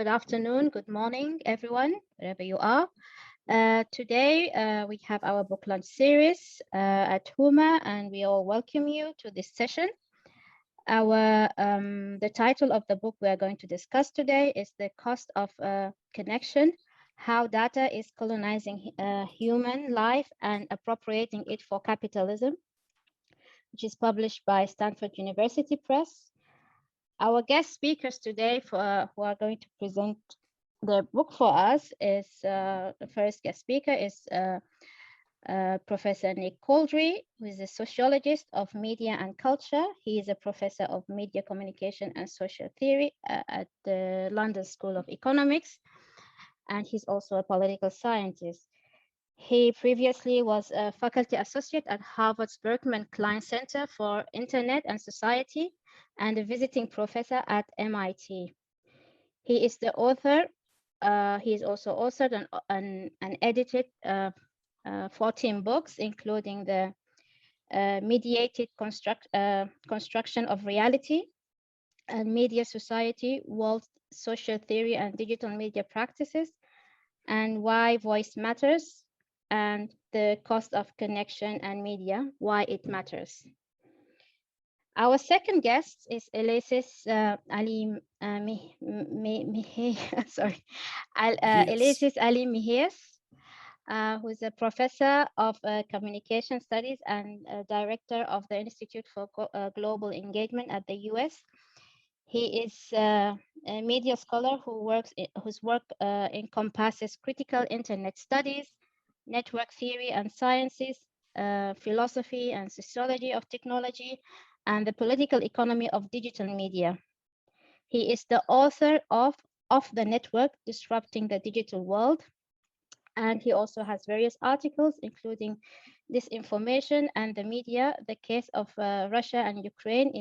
Good afternoon, good morning, everyone, wherever you are. Today, we have our book launch series at Huma, and we all welcome you to this session. The title of the book we are going to discuss today is The Cost of Connection, How Data is Colonizing Human Life and Appropriating It for Capitalism, which is published by Stanford University Press. Our guest speakers today who are going to present the book for us is the first guest speaker is Professor Nick Caldry, who is a sociologist of media and culture. He is a professor of media communication and social theory at the London School of Economics, and he's also a political scientist. He previously was a faculty associate at Harvard's Berkman Klein Center for Internet and Society and a visiting professor at MIT. He is the author. He is also authored and edited 14 books, including the Mediated Construction of Reality and Media Society, World Social Theory and Digital Media Practices, and Why Voice Matters, and The Cost of Connection and Media, Why It Matters. Our second guest is Ulises Ulises Mejias, who is a professor of communication studies and director of the Institute for Global Engagement at the US. He is a media scholar whose work encompasses critical internet studies, network theory and sciences, philosophy and sociology of technology, and the political economy of digital media. He is the author of the Network, Disrupting the Digital World, and he also has various articles, including Disinformation and the Media, the Case of Russia and Ukraine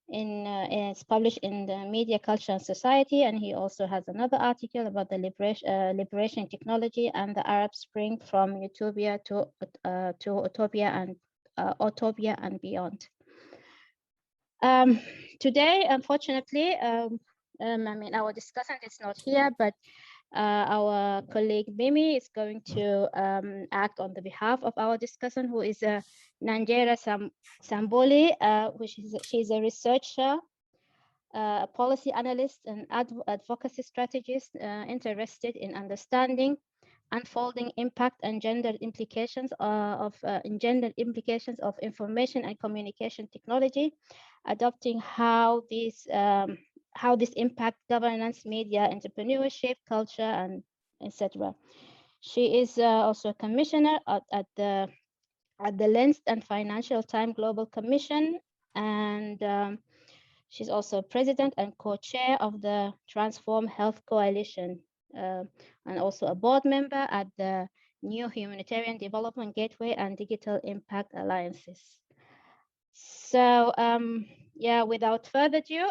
it's published in the Media, Culture and Society, and he also has another article about the liberation technology and the Arab Spring from utopia to utopia and beyond. Today, unfortunately, our discussant is not here, but our colleague Mimi is going to act on the behalf of our discussant, who is Nanjera Samboli, she's a researcher, a policy analyst, and advocacy strategist interested in understanding unfolding impact and gendered implications of information and communication technology, adopting how this impact governance, media, entrepreneurship, culture, and etc. She is also a commissioner at the Lens and Financial Times Global Commission, and she's also president and co-chair of the Transform Health Coalition, and also a board member at the New Humanitarian Development Gateway and Digital Impact Alliances. So yeah, without further ado,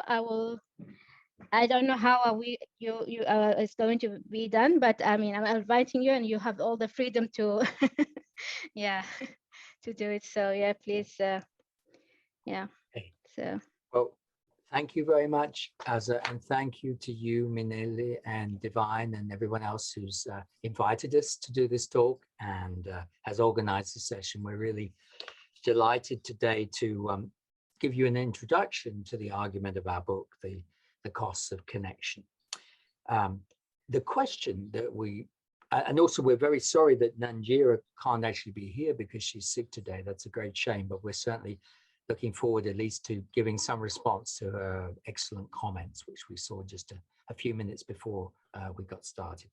I don't know how it's going to be done, but I mean, I'm inviting you, and you have all the freedom to yeah, to do it. So yeah, please, yeah. Okay. So well, thank you very much, Azza, and thank you to you, Minelli and Divine, and everyone else who's invited us to do this talk and has organized the session. We're really delighted today to give you an introduction to the argument of our book, The Costs of Connection. The question that and also we're very sorry that Nanjira can't actually be here because she's sick today. That's a great shame, but we're certainly looking forward at least to giving some response to her excellent comments, which we saw just a few minutes before we got started.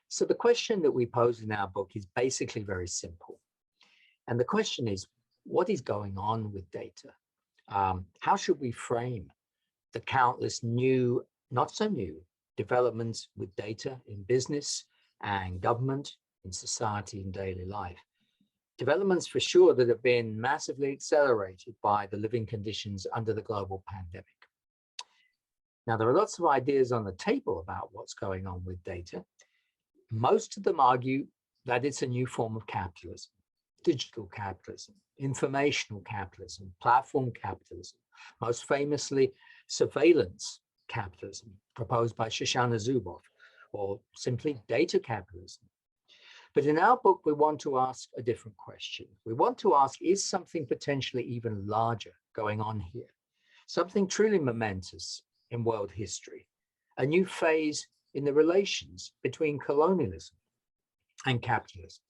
So the question that we pose in our book is basically very simple. And the question is, what is going on with data? How should we frame the countless new, not so new, developments with data in business and government, in society and daily life? Developments for sure that have been massively accelerated by the living conditions under the global pandemic. Now, there are lots of ideas on the table about what's going on with data. Most of them argue that it's a new form of capitalism, digital capitalism, informational capitalism, platform capitalism, most famously surveillance capitalism, proposed by Shoshana Zuboff, or simply data capitalism. But in our book, we want to ask a different question. We want to ask, is something potentially even larger going on here? Something truly momentous in world history, a new phase in the relations between colonialism and capitalism.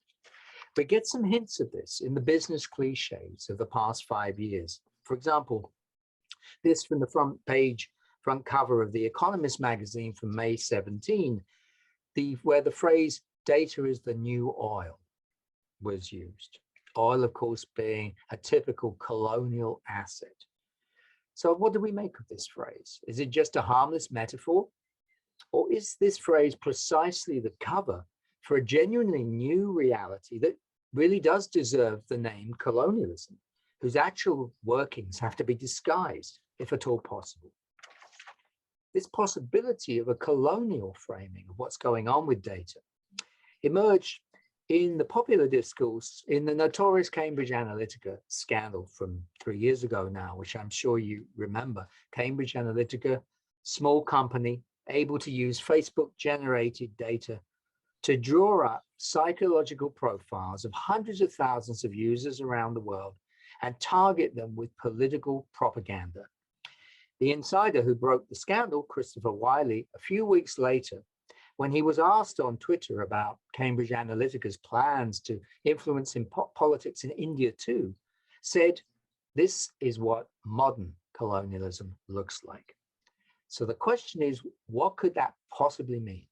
We get some hints of this in the business cliches of the past 5 years. For example, this from the front cover of The Economist magazine from May 17, where the phrase data is the new oil was used. Oil, of course, being a typical colonial asset. So what do we make of this phrase? Is it just a harmless metaphor? Or is this phrase precisely the cover for a genuinely new reality that really does deserve the name colonialism, whose actual workings have to be disguised, if at all possible? This possibility of a colonial framing of what's going on with data emerged in the popular discourse in the notorious Cambridge Analytica scandal from 3 years ago now, which I'm sure you remember. Cambridge Analytica, small company, able to use Facebook-generated data to draw up psychological profiles of hundreds of thousands of users around the world and target them with political propaganda. The insider who broke the scandal, Christopher Wiley, a few weeks later, when he was asked on Twitter about Cambridge Analytica's plans to influence in politics in India too, said, "This is what modern colonialism looks like." So the question is, what could that possibly mean?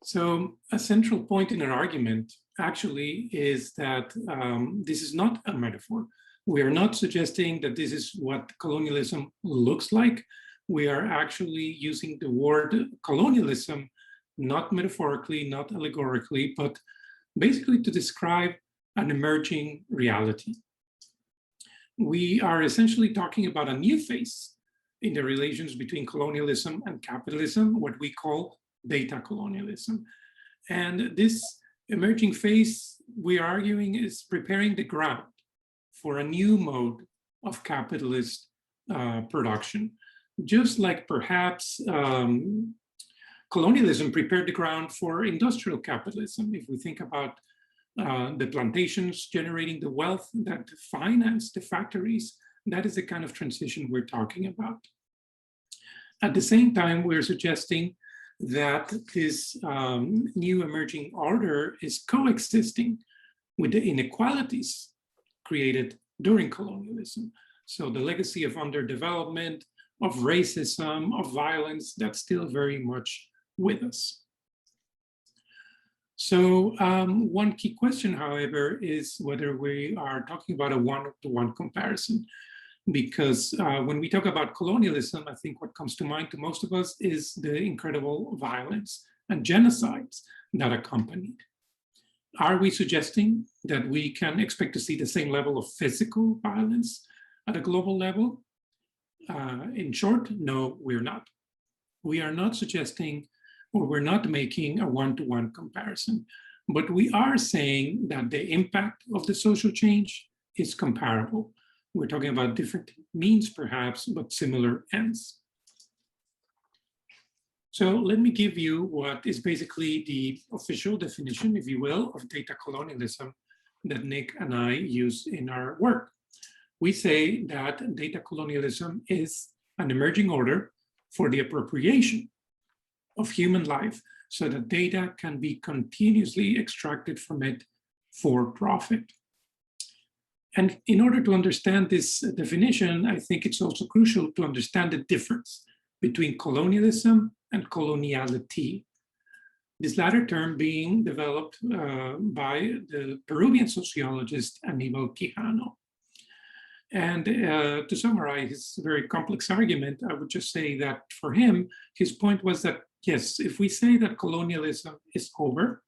So a central point in our argument actually is that this is not a metaphor. We are not suggesting that this is what colonialism looks like. We are actually using the word colonialism, not metaphorically, not allegorically, but basically to describe an emerging reality. We are essentially talking about a new phase in the relations between colonialism and capitalism, what we call data colonialism. And this emerging phase, we are arguing, is preparing the ground for a new mode of capitalist production. Just like perhaps colonialism prepared the ground for industrial capitalism. If we think about the plantations generating the wealth that financed the factories, that is the kind of transition we're talking about. At the same time, we're suggesting that this new emerging order is coexisting with the inequalities created during colonialism. So the legacy of underdevelopment, of racism, of violence, that's still very much with us. So one key question, however, is whether we are talking about a one-to-one comparison. Because when we talk about colonialism, I think what comes to mind to most of us is the incredible violence and genocides that accompanied. Are we suggesting that we can expect to see the same level of physical violence at a global level? In short, no, we're not. We are not suggesting, or we're not making a one-to-one comparison, but we are saying that the impact of the social change is comparable. We're talking about different means, perhaps, but similar ends. So let me give you what is basically the official definition, if you will, of data colonialism that Nick and I use in our work. We say that data colonialism is an emerging order for the appropriation of human life so that data can be continuously extracted from it for profit. And in order to understand this definition, I think it's also crucial to understand the difference between colonialism and coloniality. This latter term being developed by the Peruvian sociologist Aníbal Quijano. And to summarize his very complex argument, I would just say that for him, his point was that, yes, if we say that colonialism is over,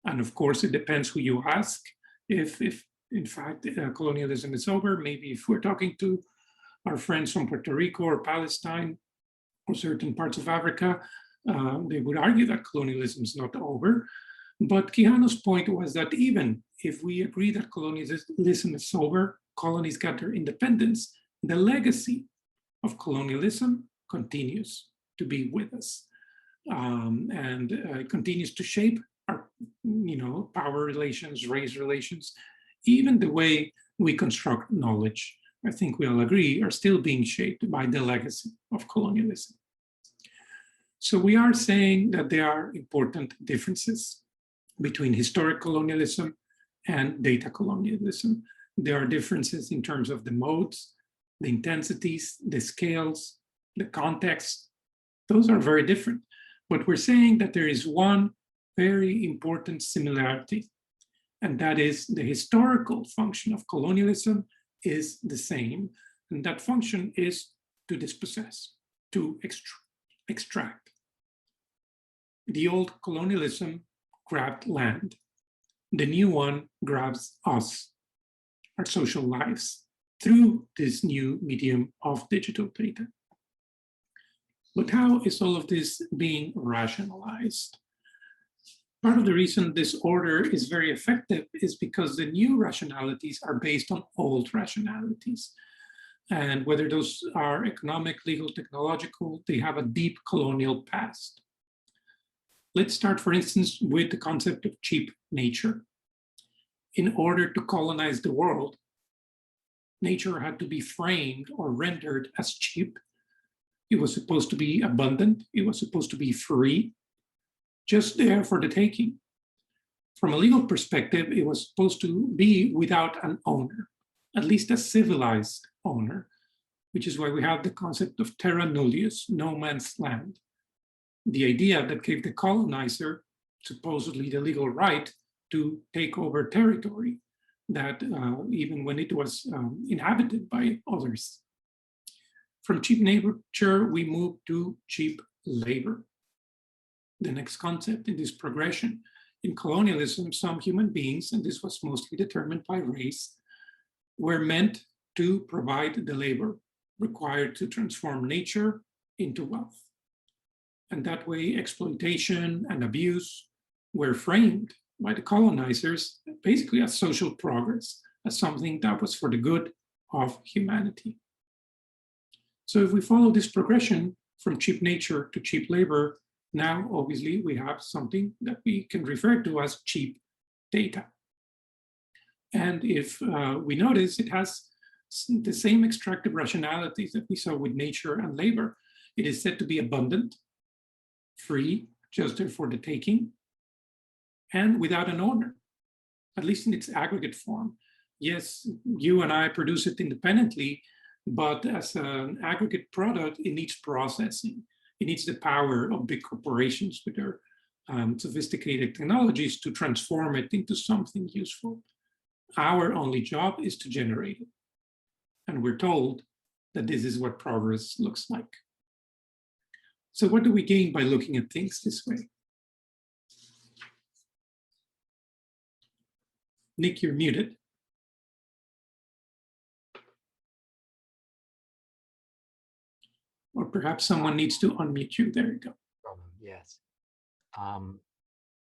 and of course it depends who you ask, if in fact colonialism is over, maybe if we're talking to our friends from Puerto Rico or Palestine or certain parts of Africa, they would argue that colonialism is not over. But Quijano's point was that even if we agree that colonialism is over, colonies got their independence, the legacy of colonialism continues to be with us, and continues to shape our, power relations, race relations, even the way we construct knowledge. I think we all agree are still being shaped by the legacy of colonialism. So we are saying that there are important differences between historic colonialism and data colonialism. There are differences in terms of the modes, the intensities, the scales, the context. Those are very different. But we're saying that there is one very important similarity, and that is the historical function of colonialism is the same, and that function is to dispossess, to extract. The old colonialism grabbed land. The new one grabs us, our social lives, through this new medium of digital data. But how is all of this being rationalized? Part of the reason this order is very effective is because the new rationalities are based on old rationalities. And whether those are economic, legal, technological, they have a deep colonial past. Let's start, for instance, with the concept of cheap nature. In order to colonize the world, nature had to be framed or rendered as cheap. It was supposed to be abundant. It was supposed to be free, just there for the taking. From a legal perspective, it was supposed to be without an owner, at least a civilized owner, which is why we have the concept of terra nullius, no man's land. The idea that gave the colonizer supposedly the legal right to take over territory that even when it was inhabited by others. From cheap nature, we move to cheap labor. The next concept in this progression. In colonialism, some human beings, and this was mostly determined by race, were meant to provide the labor required to transform nature into wealth. And that way, exploitation and abuse were framed by the colonizers basically as social progress, as something that was for the good of humanity. So if we follow this progression from cheap nature to cheap labor, now obviously we have something that we can refer to as cheap data. And if we notice, it has the same extractive rationalities that we saw with nature and labor. It is said to be abundant, free, just there for the taking, and without an owner, at least in its aggregate form. Yes, you and I produce it independently, but as an aggregate product, it needs processing. It needs the power of big corporations with their sophisticated technologies to transform it into something useful. Our only job is to generate it. And we're told that this is what progress looks like. So what do we gain by looking at things this way? Nick, you're muted. Or perhaps someone needs to unmute you. There you go. Yes.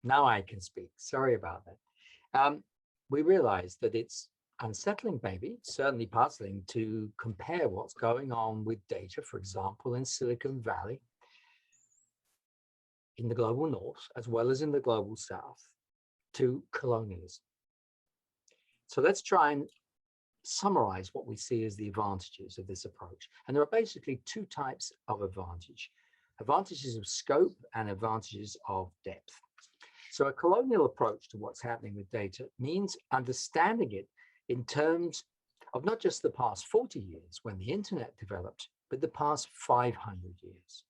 Now I can speak. Sorry about that. We realize that it's unsettling, maybe, certainly puzzling to compare what's going on with data, for example, in Silicon Valley, in the global north, as well as in the global south, to colonialism. So let's try and summarize what we see as the advantages of this approach. And there are basically two types of advantage: advantages of scope and advantages of depth. So a colonial approach to what's happening with data means understanding it in terms of not just the past 40 years when the internet developed, but the past 500 years.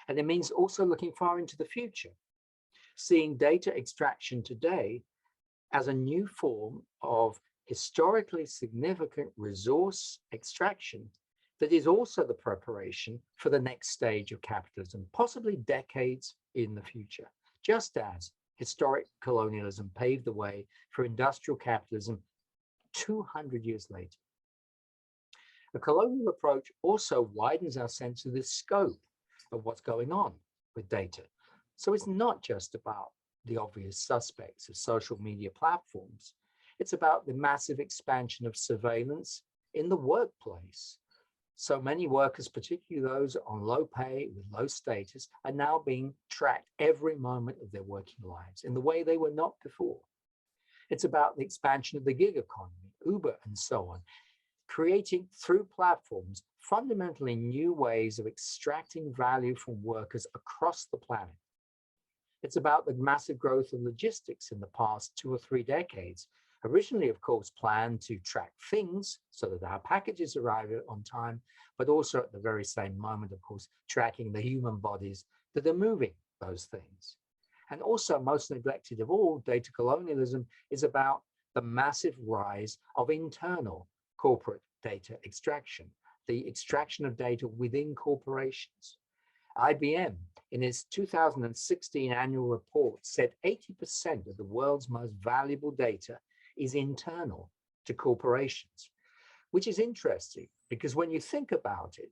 And it means also looking far into the future, seeing data extraction today as a new form of historically significant resource extraction that is also the preparation for the next stage of capitalism, possibly decades in the future, just as historic colonialism paved the way for industrial capitalism 200 years later. A colonial approach also widens our sense of the scope of what's going on with data. So it's not just about the obvious suspects of social media platforms. It's about the massive expansion of surveillance in the workplace, So many workers, particularly those on low pay with low status, are now being tracked every moment of their working lives in the way they were not before. It's about the expansion of the gig economy, Uber and so on, creating through platforms fundamentally new ways of extracting value from workers across the planet. It's about the massive growth of logistics in the past 2 or 3 decades. Originally, of course, planned to track things so that our packages arrive on time, but also at the very same moment, of course, tracking the human bodies that are moving those things. And also, most neglected of all, data colonialism is about the massive rise of internal corporate data extraction, the extraction of data within corporations. IBM, in its 2016 annual report, said 80% of the world's most valuable data is internal to corporations, which is interesting because when you think about it,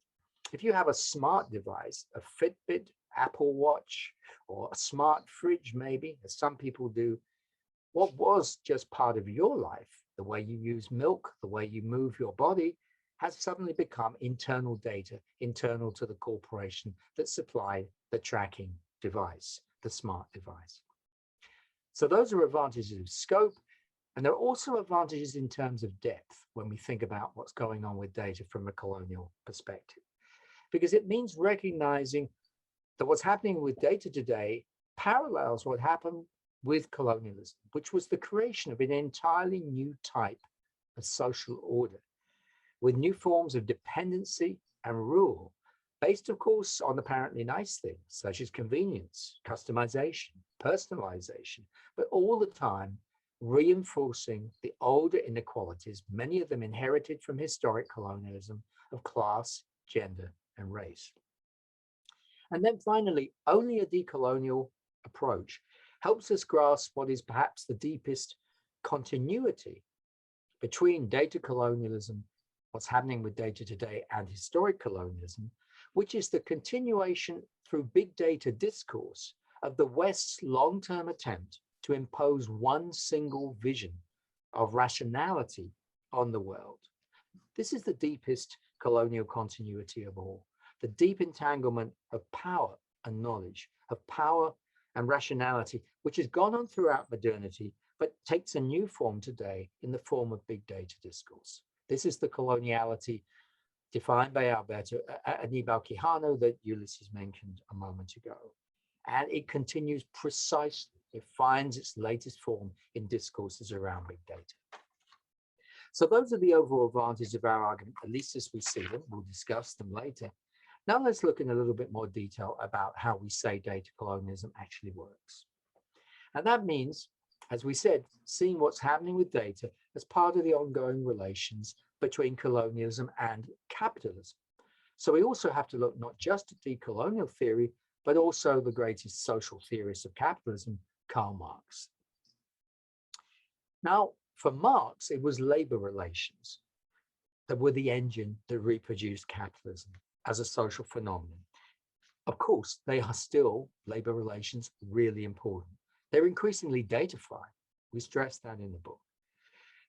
if you have a smart device, a Fitbit, Apple Watch, or a smart fridge, maybe, as some people do, what was just part of your life, the way you use milk, the way you move your body, has suddenly become internal data, internal to the corporation that supply the tracking device, the smart device. So those are advantages of scope, and there are also advantages in terms of depth when we think about what's going on with data from a colonial perspective, because it means recognizing that what's happening with data today parallels what happened with colonialism, which was the creation of an entirely new type of social order, with new forms of dependency and rule, based, of course, on apparently nice things, such as convenience, customization, personalization, but all the time reinforcing the older inequalities, many of them inherited from historic colonialism, of class, gender, and race. And then finally, only a decolonial approach helps us grasp what is perhaps the deepest continuity between data colonialism, what's happening with data today, and historic colonialism, which is the continuation through big data discourse of the West's long-term attempt to impose one single vision of rationality on the world. This is the deepest colonial continuity of all, the deep entanglement of power and knowledge, of power and rationality, which has gone on throughout modernity, but takes a new form today in the form of big data discourse. This is the coloniality defined by Aníbal Quijano that Ulises mentioned a moment ago. And it continues precisely. It finds its latest form in discourses around big data. So those are the overall advantages of our argument, at least as we see them. We'll discuss them later. Now let's look in a little bit more detail about how we say data colonialism actually works. And that means, as we said, seeing what's happening with data as part of the ongoing relations between colonialism and capitalism. So we also have to look not just at decolonial theory, but also the greatest social theorist of capitalism, Karl Marx. Now, for Marx, it was labor relations that were the engine that reproduced capitalism as a social phenomenon. Of course, they are still, labor relations, really important. They're increasingly datafied. We stress that in the book.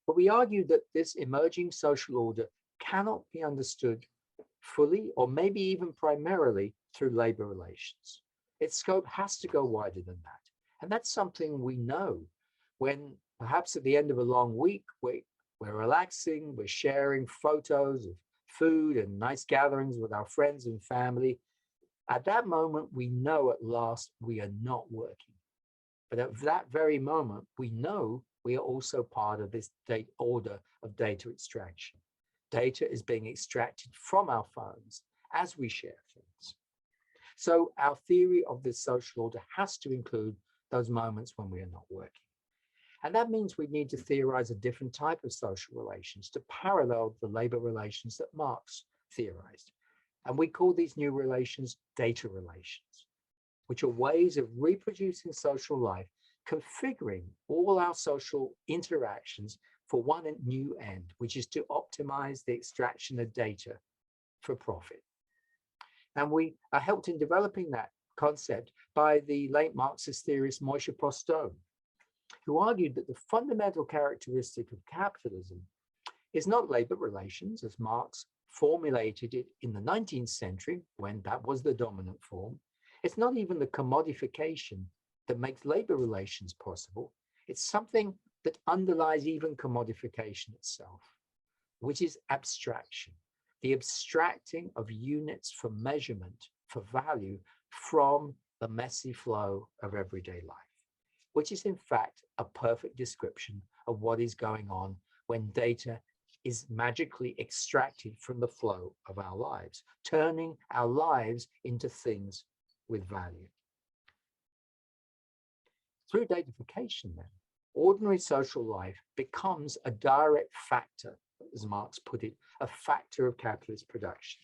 But we argue that this emerging social order cannot be understood fully, or maybe even primarily, through labor relations. Its scope has to go wider than that. And that's something we know when perhaps at the end of a long week, we're relaxing, we're sharing photos of food and nice gatherings with our friends and family. At that moment, we know at last we are not working. But at that very moment, we know we are also part of this order of data extraction. Data is being extracted from our phones as we share things. So our theory of this social order has to include those moments when we are not working. And that means we need to theorize a different type of social relations to parallel the labor relations that Marx theorized. And we call these new relations data relations, which are ways of reproducing social life, configuring all our social interactions for one new end, which is to optimize the extraction of data for profit. And we are helped in developing that concept by the late Marxist theorist Moishe Postone, who argued that the fundamental characteristic of capitalism is not labor relations, as Marx formulated it in the 19th century, when that was the dominant form. It's not even the commodification that makes labor relations possible. It's something that underlies even commodification itself, which is abstraction, the abstracting of units for measurement, for value, from the messy flow of everyday life, which is in fact a perfect description of what is going on when data is magically extracted from the flow of our lives, turning our lives into things with value. Through datafication, then, ordinary social life becomes a direct factor, as Marx put it, a factor of capitalist production.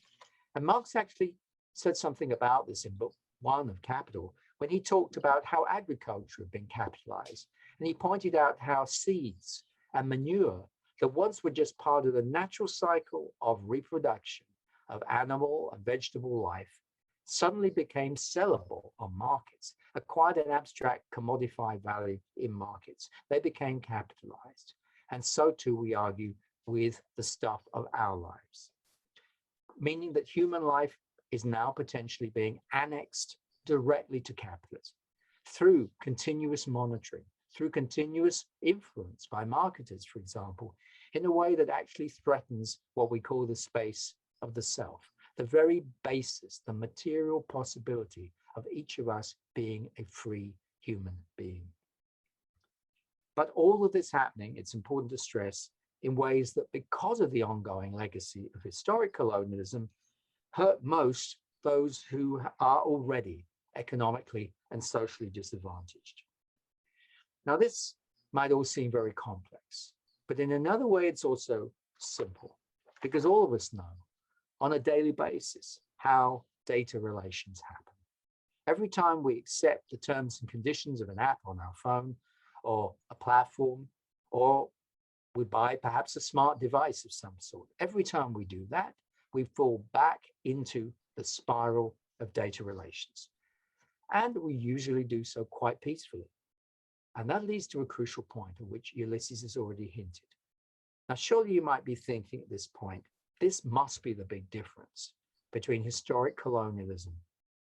And Marx actually said something about this in book 1 of Capital, when he talked about how agriculture had been capitalized. And he pointed out how seeds and manure that once were just part of the natural cycle of reproduction of animal and vegetable life suddenly became sellable on markets, acquired an abstract commodified value in markets. They became capitalized. And so too, we argue, with the stuff of our lives, meaning that human life is now potentially being annexed directly to capitalism through continuous monitoring, through continuous influence by marketers, for example, in a way that actually threatens what we call the space of the self, the very basis, the material possibility of each of us being a free human being. But all of this happening, it's important to stress, in ways that, because of the ongoing legacy of historic colonialism, hurt most those who are already economically and socially disadvantaged. Now, this might all seem very complex, but in another way, it's also simple, because all of us know on a daily basis how data relations happen. Every time we accept the terms and conditions of an app on our phone or a platform, or we buy perhaps a smart device of some sort, every time we do that, we fall back into the spiral of data relations. And we usually do so quite peacefully. And that leads to a crucial point at which Ulises has already hinted. Now, surely you might be thinking at this point, this must be the big difference between historic colonialism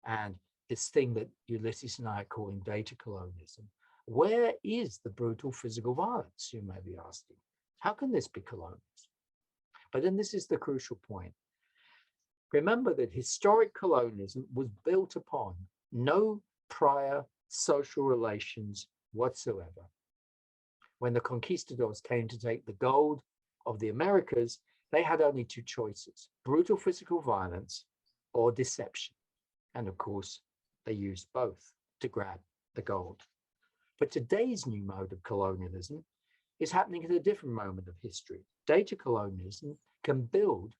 and this thing that Ulises and I are calling data colonialism. Where is the brutal physical violence, you may be asking? How can this be colonialism? But then this is the crucial point. Remember that historic colonialism was built upon no prior social relations whatsoever. When the conquistadors came to take the gold of the Americas, they had only two choices: brutal physical violence or deception. And of course, they used both to grab the gold. But today's new mode of colonialism is happening at a different moment of history. Data colonialism can build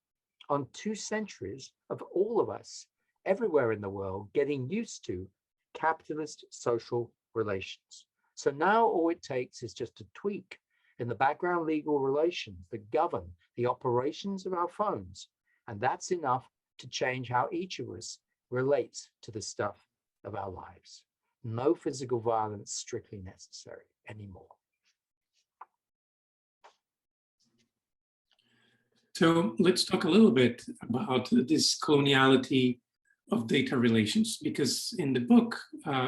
on 2 centuries of all of us everywhere in the world getting used to capitalist social relations. So now all it takes is just a tweak in the background legal relations that govern the operations of our phones. And that's enough to change how each of us relates to the stuff of our lives. No physical violence strictly necessary anymore. So let's talk a little bit about this coloniality of data relations, because in the book,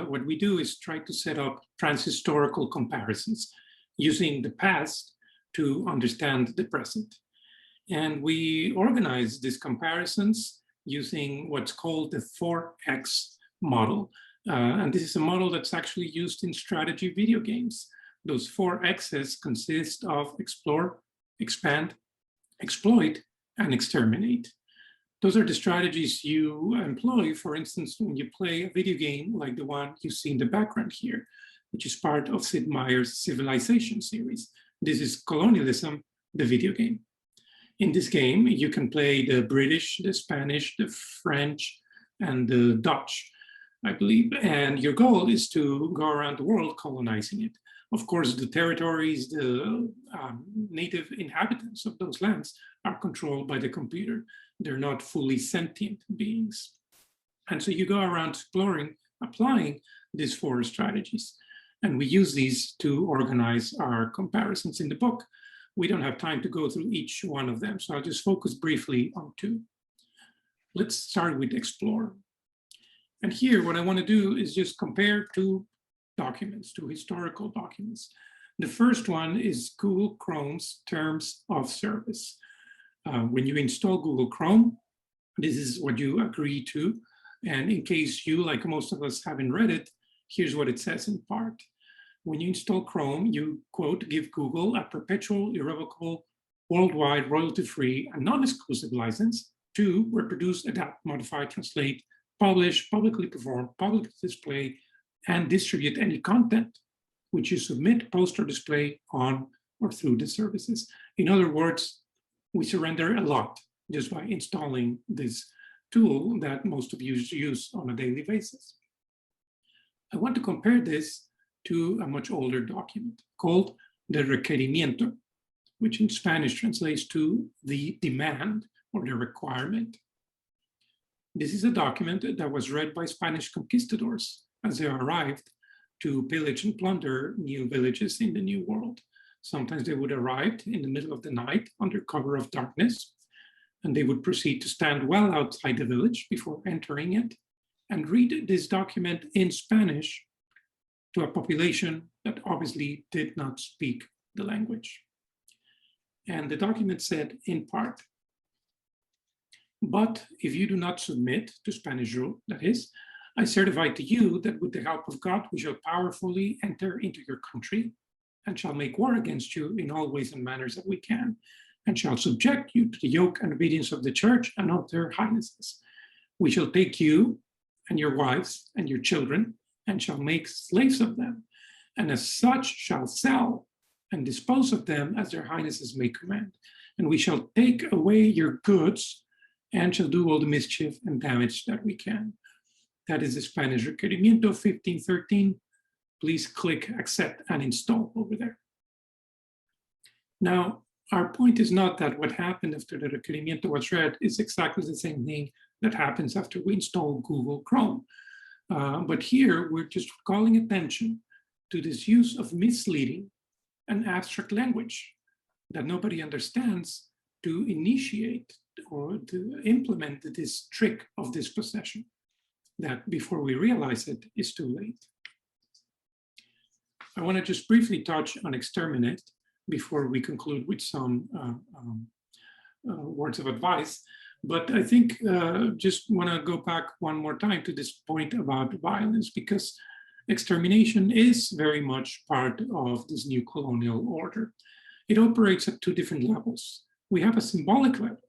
what we do is try to set up transhistorical comparisons using the past to understand the present. And we organize these comparisons using what's called the 4X model. And this is a model that's actually used in strategy video games. Those 4 X's consist of explore, expand, exploit, and exterminate. Those are the strategies you employ, for instance, when you play a video game like the one you see in the background here, which is part of Sid Meier's Civilization series. This is Colonialism, the video game. In this game, you can play the British, the Spanish, the French, and the Dutch, I believe. And your goal is to go around the world colonizing it. Of course, the territories, the native inhabitants of those lands are controlled by the computer. They're not fully sentient beings. And so you go around exploring, applying these 4 strategies. And we use these to organize our comparisons in the book. We don't have time to go through each one of them, so I'll just focus briefly on two. Let's start with Explore. And here, what I want to do is just compare two documents, two historical documents. The first one is Google Chrome's Terms of Service. When you install Google Chrome, this is what you agree to. And in case you, like most of us, haven't read it, here's what it says in part. When you install Chrome, you, quote, give Google a perpetual, irrevocable, worldwide, royalty-free, and non-exclusive license to reproduce, adapt, modify, translate, publish, publicly perform, publicly display, and distribute any content which you submit, post, or display on or through the services. In other words, we surrender a lot just by installing this tool that most of you use on a daily basis. I want to compare this to a much older document called the Requerimiento, which in Spanish translates to the demand or the requirement. This is a document that was read by Spanish conquistadors as they arrived to pillage and plunder new villages in the New World. Sometimes they would arrive in the middle of the night under cover of darkness, and they would proceed to stand well outside the village before entering it and read this document in Spanish to a population that obviously did not speak the language. And the document said, in part, but if you do not submit to Spanish rule, that is, I certify to you that with the help of God, we shall powerfully enter into your country and shall make war against you in all ways and manners that we can, and shall subject you to the yoke and obedience of the church and of their highnesses. We shall take you and your wives and your children and shall make slaves of them, and as such shall sell and dispose of them as their highnesses may command. And we shall take away your goods and shall do all the mischief and damage that we can. That is the Spanish Requerimiento 1513. Please click accept and install over there. Now, our point is not that what happened after the Requerimiento was read is exactly the same thing that happens after we install Google Chrome. But here we're just calling attention to this use of misleading and abstract language that nobody understands to initiate or to implement this trick of dispossession that before we realize it is too late. I want to just briefly touch on exterminate before we conclude with some words of advice. But I think just want to go back one more time to this point about violence, because extermination is very much part of this new colonial order. It operates at two different levels. We have a symbolic level,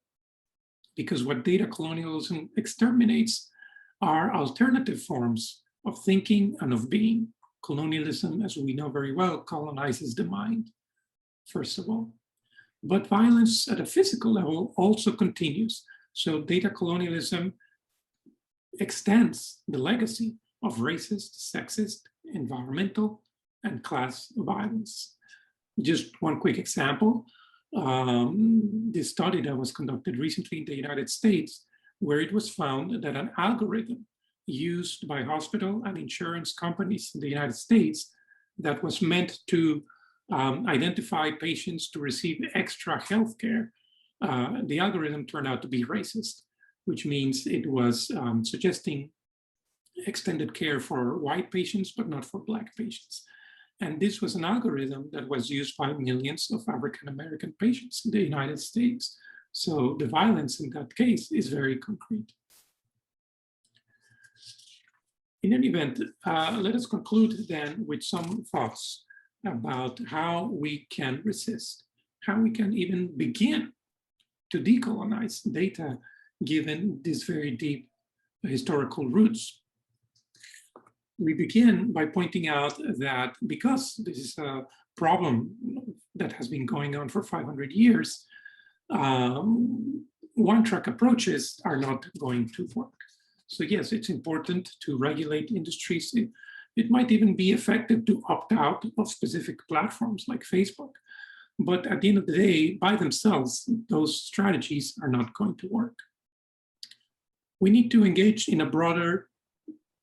because what data colonialism exterminates are alternative forms of thinking and of being. Colonialism, as we know very well, colonizes the mind, first of all. But violence at a physical level also continues. So data colonialism extends the legacy of racist, sexist, environmental, and class violence. Just one quick example. This study that was conducted recently in the United States, where it was found that an algorithm used by hospital and insurance companies in the United States that was meant to identify patients to receive extra health care, the algorithm turned out to be racist, which means it was suggesting extended care for white patients, but not for Black patients. And this was an algorithm that was used by millions of African-American patients in the United States. So the violence in that case is very concrete. In any event, let us conclude then with some thoughts about how we can resist, how we can even begin to decolonize data given these very deep historical roots. We begin by pointing out that because this is a problem that has been going on for 500 years, one-track approaches are not going to work. So yes, it's important to regulate industries. It might even be effective to opt out of specific platforms like Facebook. But at the end of the day, by themselves, those strategies are not going to work. We need to engage in a broader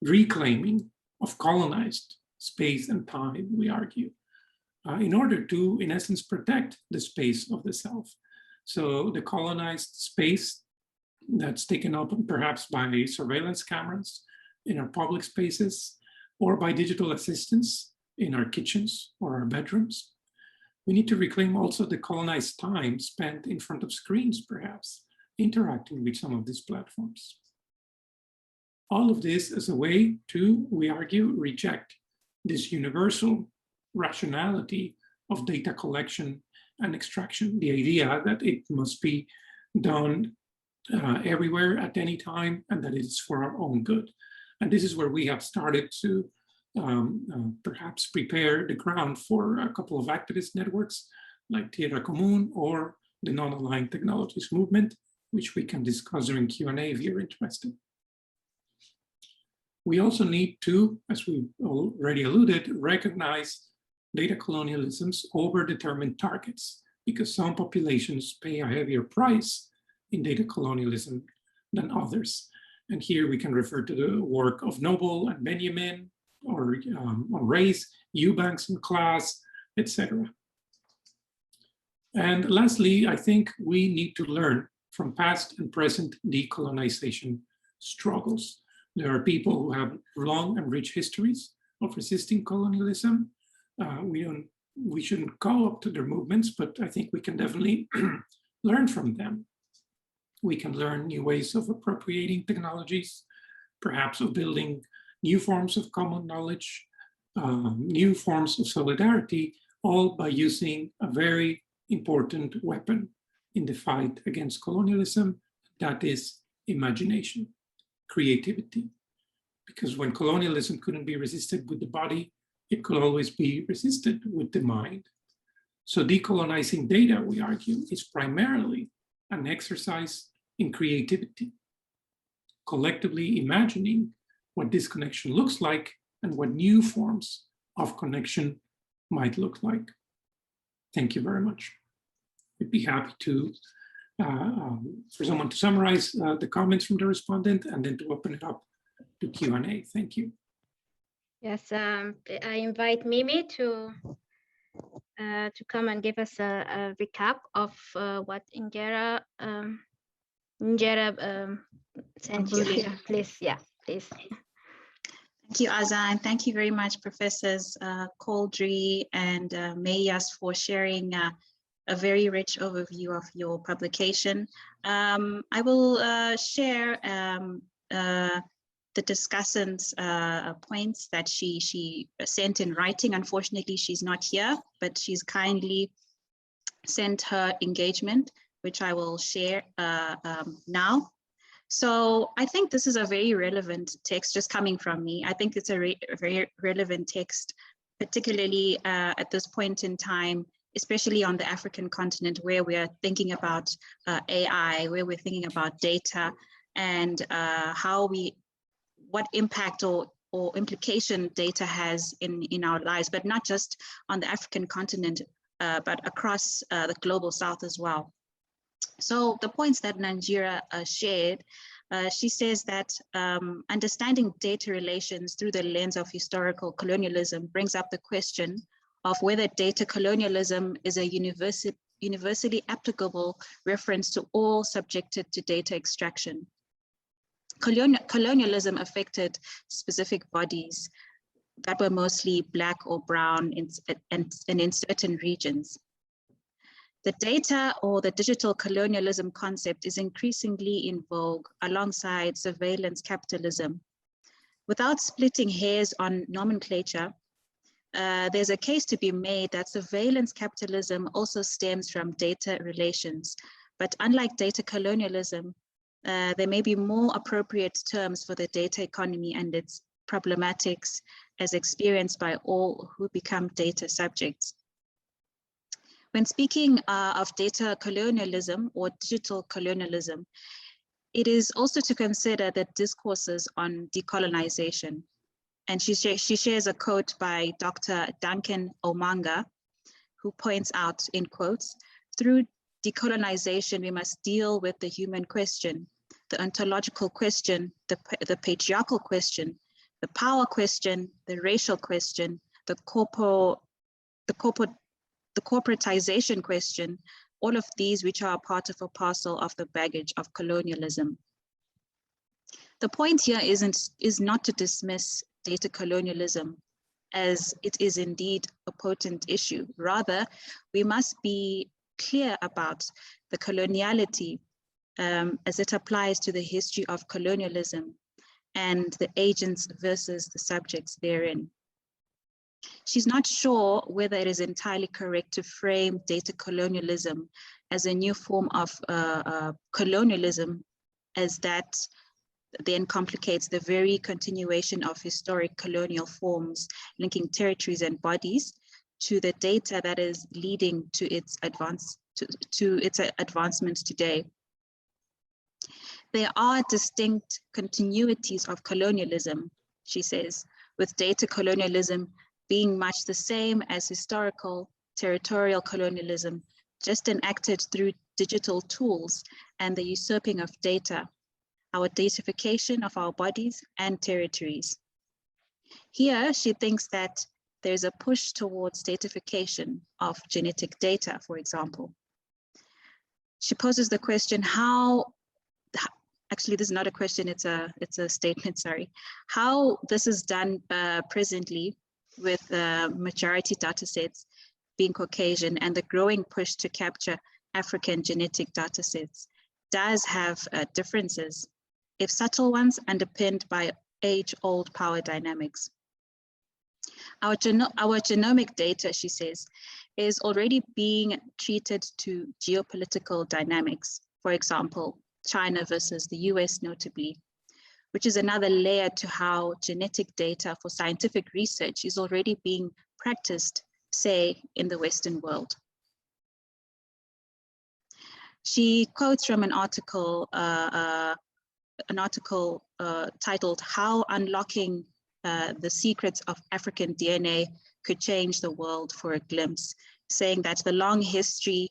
reclaiming of colonized space and time, we argue. in order to, in essence, protect the space of the self. So the colonized space that's taken up perhaps by surveillance cameras in our public spaces or by digital assistants in our kitchens or our bedrooms. We need to reclaim also the colonized time spent in front of screens, perhaps, interacting with some of these platforms. All of this as a way to, we argue, reject this universal rationality of data collection and extraction, the idea that it must be done everywhere at any time and that it is for our own good. And this is where we have started to perhaps prepare the ground for a couple of activist networks like Tierra Común or the Non-Aligned Technologies Movement, which we can discuss during Q&A if you're interested. We also need to, as we already alluded, recognize data colonialism's over-determined targets, because some populations pay a heavier price in data colonialism than others. And here we can refer to the work of Noble and Benjamin, or on race, Eubanks and Klaas, etc. And lastly, I think we need to learn from past and present decolonization struggles. There are people who have long and rich histories of resisting colonialism. We shouldn't call up to their movements, but I think we can definitely learn from them. We can learn new ways of appropriating technologies, perhaps of building new forms of common knowledge, new forms of solidarity, all by using a very important weapon in the fight against colonialism, that is imagination, creativity. Because when colonialism couldn't be resisted with the body, it could always be resisted with the mind. So decolonizing data, we argue, is primarily an exercise in creativity, collectively imagining what this connection looks like and what new forms of connection might look like. Thank you very much. I'd be happy to, for someone to summarize the comments from the respondent and then to open it up to Q&A. Thank you. Yes, I invite Mimi to come and give us a recap of what Ingera sent you. Yeah, please, please. Thank you, Aza, and thank you very much, Professors Caldry and Mejias, for sharing a very rich overview of your publication. I will share the discussant's points that she sent in writing. Unfortunately, she's not here, but she's kindly sent her engagement, which I will share now. So I think this is a very relevant text, just coming from me. I think it's a very relevant text, particularly at this point in time, especially on the African continent, where we are thinking about AI, where we're thinking about data, and what impact or implication data has in our lives, but not just on the African continent, but across the global South as well. So the points that Nanjira shared, she says that understanding data relations through the lens of historical colonialism brings up the question of whether data colonialism is a universally applicable reference to all subjected to data extraction. Colonialism affected specific bodies that were mostly Black or brown and in certain regions. The data or the digital colonialism concept is increasingly in vogue alongside surveillance capitalism. Without splitting hairs on nomenclature, there's a case to be made that surveillance capitalism also stems from data relations. But unlike data colonialism, there may be more appropriate terms for the data economy and its problematics as experienced by all who become data subjects. When speaking of data colonialism or digital colonialism, it is also to consider the discourses on decolonization. And she shares a quote by Dr. Duncan Omanga, who points out, in quotes, through decolonization, we must deal with the human question, the ontological question, the patriarchal question, the power question, the racial question, the corporal the corporatization question, all of these which are part of a parcel of the baggage of colonialism. The point here is not to dismiss data colonialism, as it is indeed a potent issue. Rather, we must be clear about the coloniality as it applies to the history of colonialism and the agents versus the subjects therein. She's not sure whether it is entirely correct to frame data colonialism as a new form of colonialism, as that then complicates the very continuation of historic colonial forms linking territories and bodies to the data that is leading to its advancements today. There are distinct continuities of colonialism, she says, with data colonialism being much the same as historical territorial colonialism, just enacted through digital tools and the usurping of data, our datafication of our bodies and territories. Here, she thinks that there's a push towards datafication of genetic data, for example. She poses the question actually, this is not a question, it's a statement, sorry. How this is done presently with majority data sets being Caucasian and the growing push to capture African genetic data sets does have differences, if subtle ones, underpinned by age-old power dynamics. Our genomic data, she says, is already being treated to geopolitical dynamics. For example, China versus the US notably, which is another layer to how genetic data for scientific research is already being practiced, say, in the Western world. She quotes from an article titled "How Unlocking the Secrets of African DNA Could Change the World for a Glimpse," saying that the long history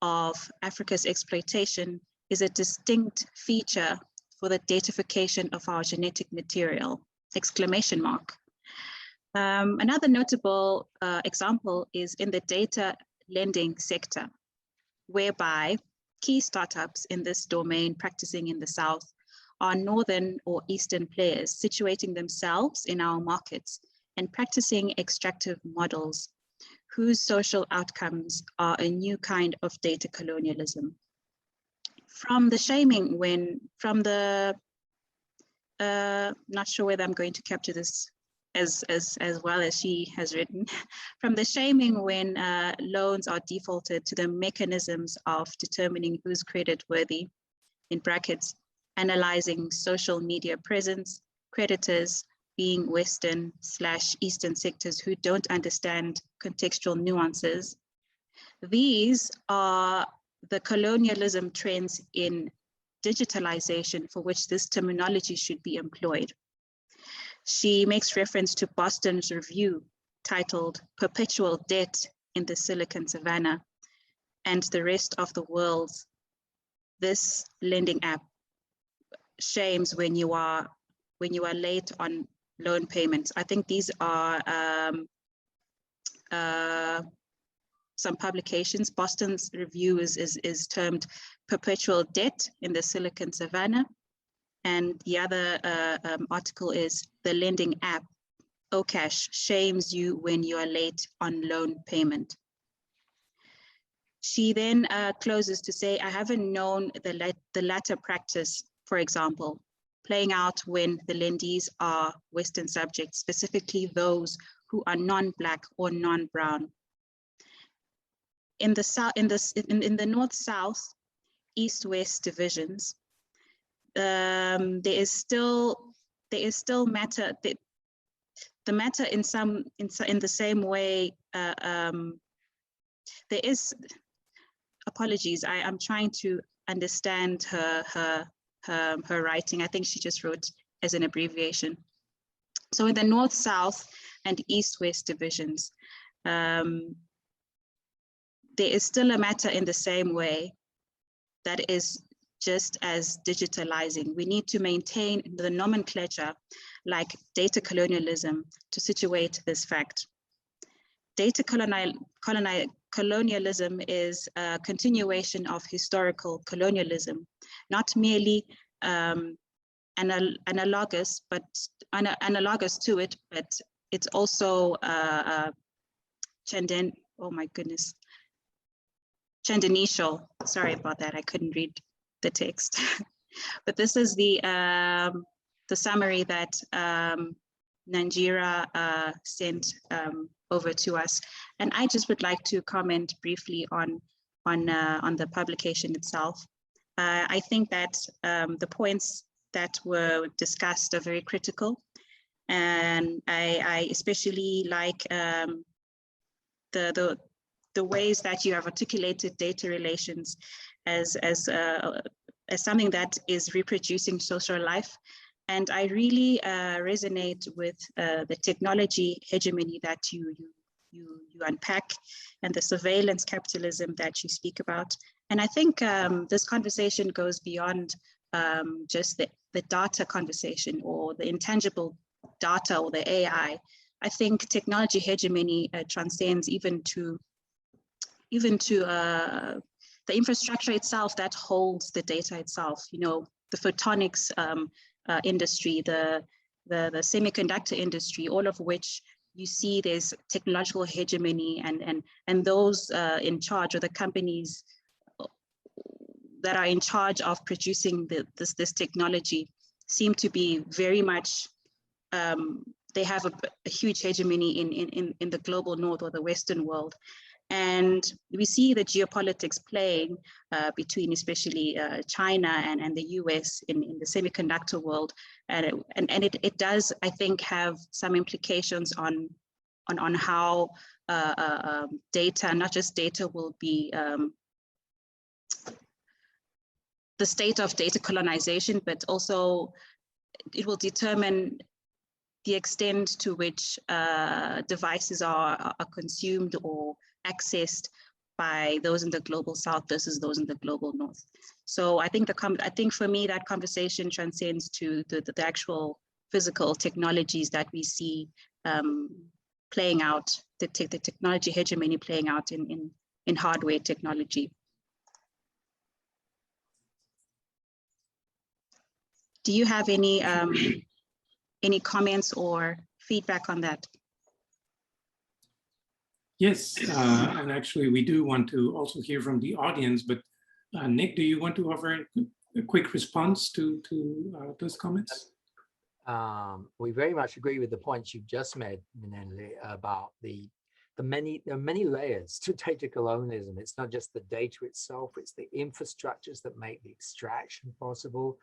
of Africa's exploitation is a distinct feature for the datafication of our genetic material, ! Another notable example is in the data lending sector, whereby key startups in this domain practicing in the South are northern or eastern players situating themselves in our markets and practicing extractive models whose social outcomes are a new kind of data colonialism. From the shaming not sure whether I'm going to capture this as well as she has written, from the shaming when loans are defaulted to the mechanisms of determining who's credit worthy, in brackets, analyzing social media presence, creditors being Western/Eastern sectors who don't understand contextual nuances. These are the colonialism trends in digitalization for which this terminology should be employed. She makes reference to Boston's review titled "Perpetual Debt in the Silicon Savannah" and the rest of the world's "This lending app shames when you are late on loan payments." I think these are some publications. Boston's review is termed "Perpetual Debt in the Silicon Savannah," and the other article is "The Lending App Okash shames you when you are late on loan payment." She then closes to say, "I haven't known the latter practice, for example, playing out when the lendees are Western subjects, specifically those who are non-Black or non-brown. In the North-South, East-West divisions, there is still matter. The matter in the same way. There is. Apologies. I'm trying to understand her writing. I think she just wrote as an abbreviation. So in the North-South and East-West divisions, there is still a matter in the same way that is just as digitalizing. We need to maintain the nomenclature like data colonialism to situate this fact. colonialism is a continuation of historical colonialism, not merely analogous to it, but it's also tendential. Sorry about that, I couldn't read the text. But this is the summary that Nanjira sent over to us, and I just would like to comment briefly on the publication itself. I think that the points that were discussed are very critical, and I especially like the ways that you have articulated data relations as something that is reproducing social life. And I really resonate with the technology hegemony that you unpack, and the surveillance capitalism that you speak about. And I think this conversation goes beyond just the data conversation or the intangible data or the AI. I think technology hegemony transcends even to the infrastructure itself that holds the data itself. You know, the photonics industry, the semiconductor industry, all of which you see there's technological hegemony, and those in charge, or the companies that are in charge of producing this technology, seem to be very much they have a huge hegemony in the global north or the Western world. And we see the geopolitics playing between especially China and the US in the semiconductor world. And it does, I think, have some implications on how data, not just data, will be the state of data colonization, but also it will determine the extent to which devices are consumed or accessed by those in the global south versus those in the global north. So I think for me that conversation transcends to the actual physical technologies that we see playing out, the technology hegemony playing out in hardware technology. Do you have any comments or feedback on that? Yes, and actually we do want to also hear from the audience, but Nick, do you want to offer a quick response to those comments? We very much agree with the points you've just made, Minelli, about there are many layers to data colonialism. It's not just the data itself, it's the infrastructures that make the extraction possible,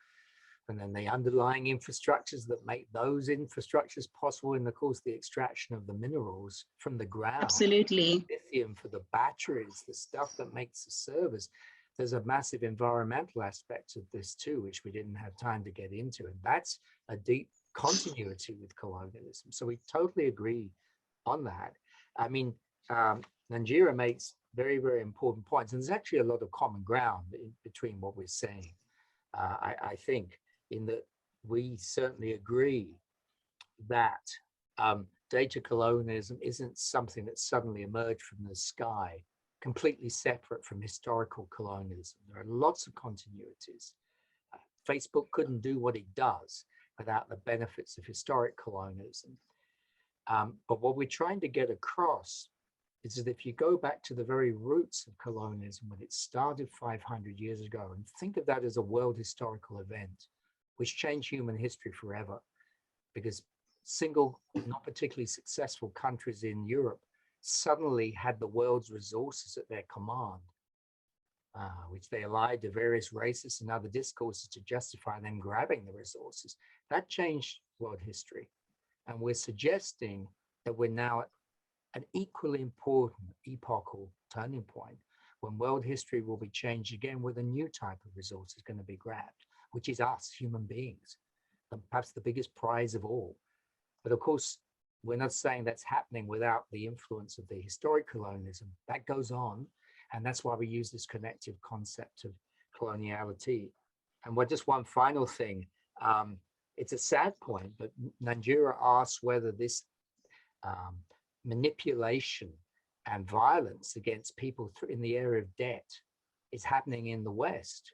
and then the underlying infrastructures that make those infrastructures possible, and of course the extraction of the minerals from the ground. Absolutely. Lithium for the batteries, the stuff that makes the servers. There's a massive environmental aspect of this too, which we didn't have time to get into, and that's a deep continuity with colonialism. So we totally agree on that. I mean, Nanjira makes very, very important points, and there's actually a lot of common ground between what we're saying. I think in that we certainly agree that data colonialism isn't something that suddenly emerged from the sky, completely separate from historical colonialism. There are lots of continuities. Facebook couldn't do what it does without the benefits of historic colonialism. But what we're trying to get across is that if you go back to the very roots of colonialism, when it started 500 years ago, and think of that as a world historical event, which changed human history forever, because single, not particularly successful countries in Europe suddenly had the world's resources at their command, which they allied to various racists and other discourses to justify them grabbing the resources. That changed world history. And we're suggesting that we're now at an equally important epochal turning point when world history will be changed again with a new type of resource is going to be grabbed, which is us, human beings, and perhaps the biggest prize of all. But of course, we're not saying that's happening without the influence of the historic colonialism. That goes on, and that's why we use this connective concept of coloniality. And just one final thing, it's a sad point, but Nanjira asks whether this manipulation and violence against people in the area of debt is happening in the West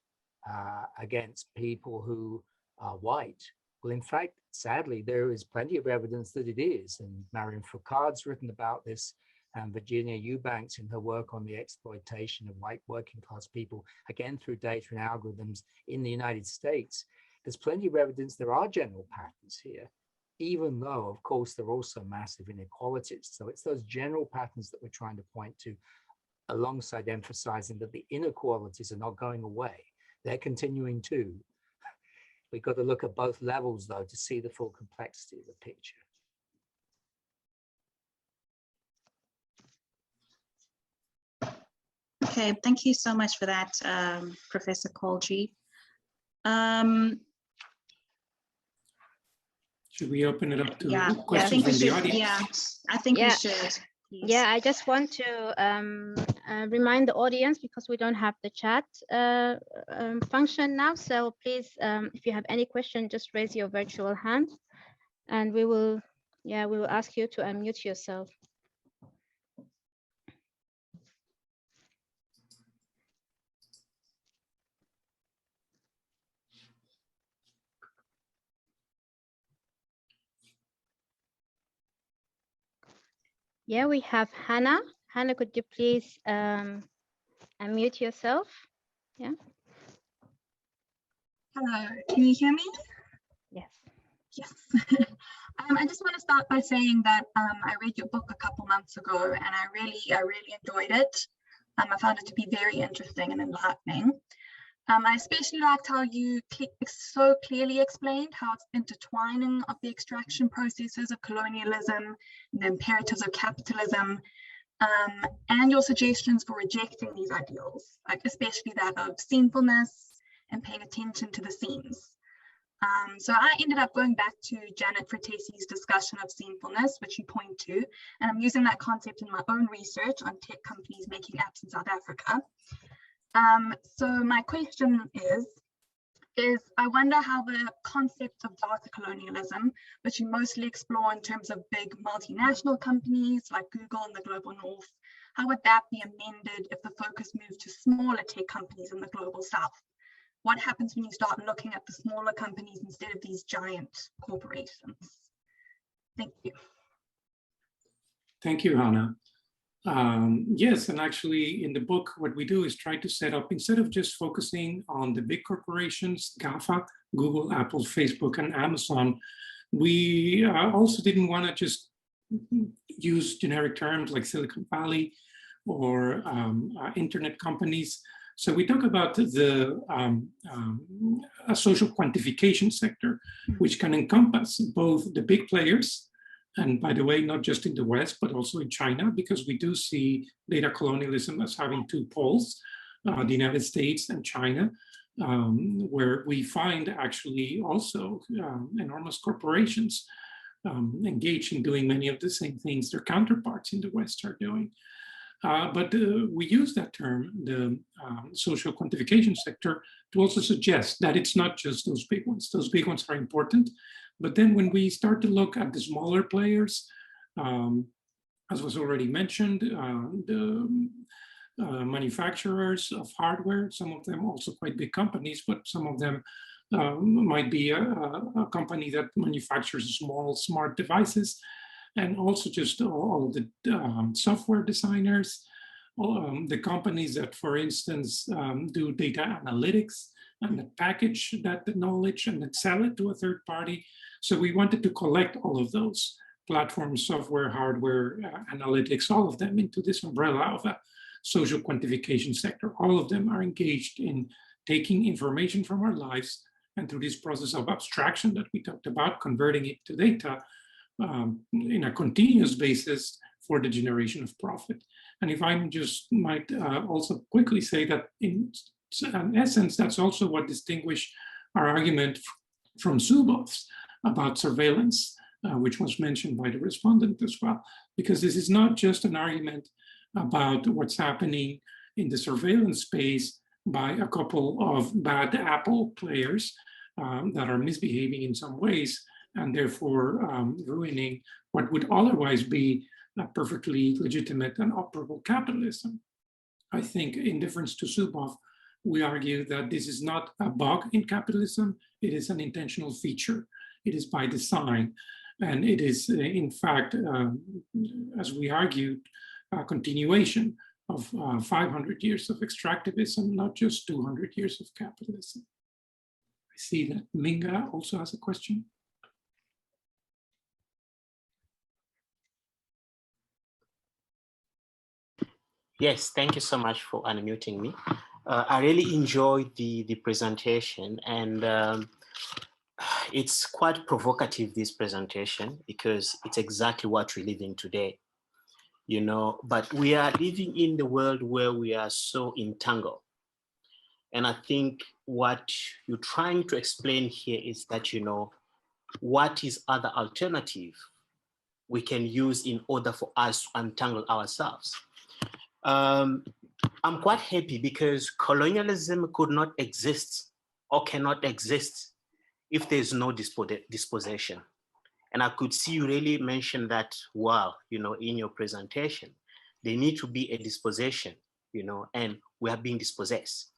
against people who are white. Well, in fact, sadly, there is plenty of evidence that it is. And Marion Foucault's written about this, and Virginia Eubanks in her work on the exploitation of white working class people, again through data and algorithms in the United States. There's plenty of evidence there are general patterns here, even though, of course, there are also massive inequalities. So it's those general patterns that we're trying to point to, alongside emphasizing that the inequalities are not going away. They're continuing too. We've got to look at both levels, though, to see the full complexity of the picture. Okay, thank you so much for that, Professor Caldry. Should we open it up to questions I think from we the should. audience? Yeah, I think we should. Please. Yeah, I just want to remind the audience, because we don't have the chat function now. So please, if you have any question, just raise your virtual hand, and we will ask you to unmute yourself. Yeah, we have Hannah. Hannah, could you please unmute yourself? Yeah. Hello, can you hear me? Yes. Yes. I just want to start by saying that I read your book a couple months ago, and I really enjoyed it. I found it to be very interesting and enlightening. I especially liked how you so clearly explained how it's intertwining of the extraction processes of colonialism, the imperatives of capitalism, and your suggestions for rejecting these ideals, like especially that of scenefulness and paying attention to the scenes. So I ended up going back to Janet Fratesi's discussion of scenefulness, which you point to, and I'm using that concept in my own research on tech companies making apps in South Africa. So my question is I wonder how the concept of data colonialism, which you mostly explore in terms of big multinational companies like Google in the global north, how would that be amended if the focus moved to smaller tech companies in the global south? What happens when you start looking at the smaller companies instead of these giant corporations? Thank you. Thank you, Hannah. Yes, and actually in the book, what we do is try to set up, instead of just focusing on the big corporations, GAFA, Google, Apple, Facebook, and Amazon, we also didn't want to just use generic terms like Silicon Valley or internet companies. So we talk about the a social quantification sector, which can encompass both the big players, and by the way, not just in the West, but also in China, because we do see data colonialism as having two poles, the United States and China, where we find actually also enormous corporations engaged in doing many of the same things their counterparts in the West are doing. But we use that term, the social quantification sector, to also suggest that it's not just those big ones. Those big ones are important. But then when we start to look at the smaller players, as was already mentioned, the manufacturers of hardware, some of them also quite big companies, but some of them might be a company that manufactures small smart devices, and also just all the software designers, the companies that, for instance, do data analytics and that package that knowledge and then sell it to a third party. So we wanted to collect all of those platforms, software, hardware, analytics, all of them into this umbrella of a social quantification sector. All of them are engaged in taking information from our lives, and through this process of abstraction that we talked about, converting it to data in a continuous basis for the generation of profit. And if I just might also quickly say that in essence, that's also what distinguished our argument from Zuboff's about surveillance, which was mentioned by the respondent as well, because this is not just an argument about what's happening in the surveillance space by a couple of bad Apple players that are misbehaving in some ways, and therefore ruining what would otherwise be perfectly legitimate and operable capitalism. I think, in difference to Zuboff, we argue that this is not a bug in capitalism, it is an intentional feature. It is by design. And it is, in fact, as we argued, a continuation of 500 years of extractivism, not just 200 years of capitalism. I see that Minga also has a question. Yes, thank you so much for unmuting me. I really enjoyed the presentation, and it's quite provocative, this presentation, because it's exactly what we're living today, you know, but we are living in the world where we are so entangled. And I think what you're trying to explain here is that, you know, what is other alternative we can use in order for us to untangle ourselves. I'm quite happy because colonialism could not exist or cannot exist if there's no dispossession. And I could see you really mention that well, you know, in your presentation. There need to be a dispossession, you know, and we are being dispossessed.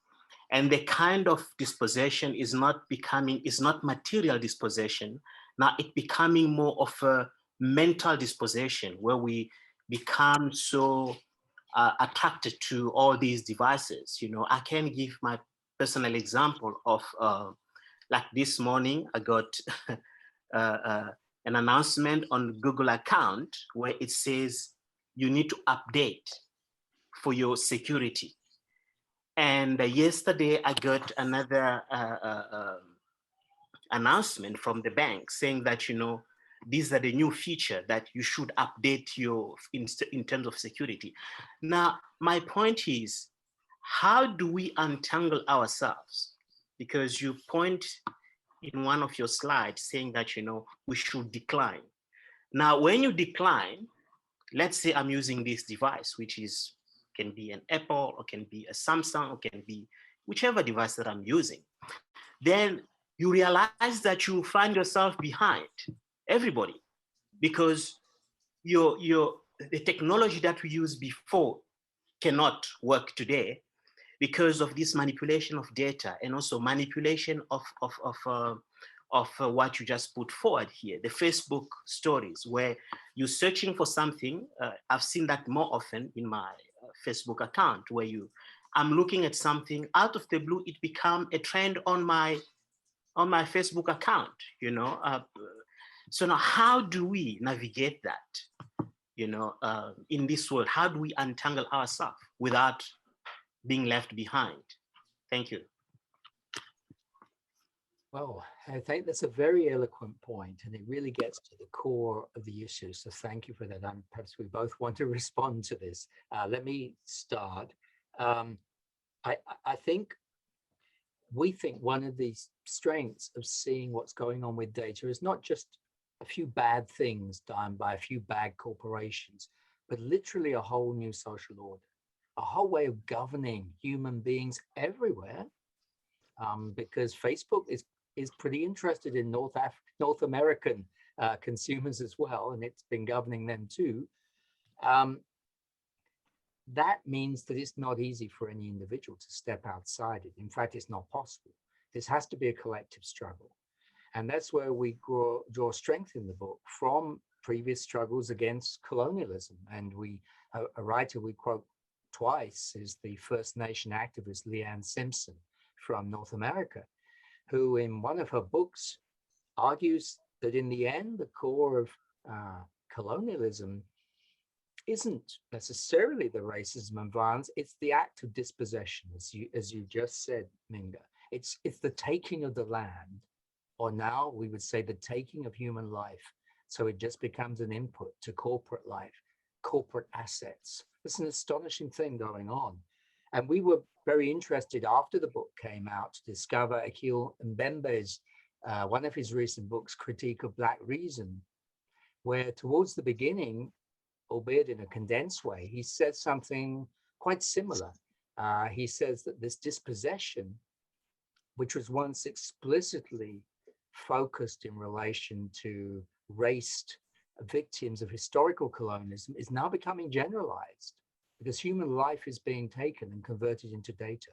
And the kind of dispossession is not material dispossession. Now it's becoming more of a mental dispossession where we become so attracted to all these devices. You know, I can give my personal example of like this morning, I got an announcement on Google account where it says you need to update for your security. And yesterday I got another announcement from the bank saying that, you know, these are the new feature that you should update your in terms of security. Now, my point is, how do we untangle ourselves? Because you point in one of your slides saying that, you know, we should decline. Now, when you decline, let's say I'm using this device, which is can be an Apple or can be a Samsung or can be whichever device that I'm using, then you realize that you find yourself behind everybody because the technology that we used before cannot work today because of this manipulation of data and also manipulation of what you just put forward here, the Facebook stories where you're searching for something. I've seen that more often in my Facebook account where I'm looking at something out of the blue, it become a trend on my Facebook account, you know. So now how do we navigate that, you know, in this world? How do we untangle ourselves without being left behind? Thank you. Well, I think that's a very eloquent point, and it really gets to the core of the issue. So thank you for that. And perhaps we both want to respond to this. Let me start. I think we think one of the strengths of seeing what's going on with data is not just a few bad things done by a few bad corporations, but literally a whole new social order, a whole way of governing human beings everywhere. Because Facebook is pretty interested in North American consumers as well, and it's been governing them too. That means that it's not easy for any individual to step outside it. In fact, it's not possible. This has to be a collective struggle. And that's where we draw strength in the book from previous struggles against colonialism. And a writer we quote twice is the First Nation activist Leanne Simpson from North America, who in one of her books argues that in the end, the core of colonialism isn't necessarily the racism and violence, it's the act of dispossession, as you just said, Minga. It's the taking of the land, or now we would say the taking of human life. So it just becomes an input to corporate life, corporate assets. It's an astonishing thing going on. And we were very interested after the book came out to discover Akil Mbembe's, one of his recent books, Critique of Black Reason, where towards the beginning, albeit in a condensed way, he says something quite similar. He says that this dispossession, which was once explicitly focused in relation to race victims of historical colonialism is now becoming generalized because human life is being taken and converted into data.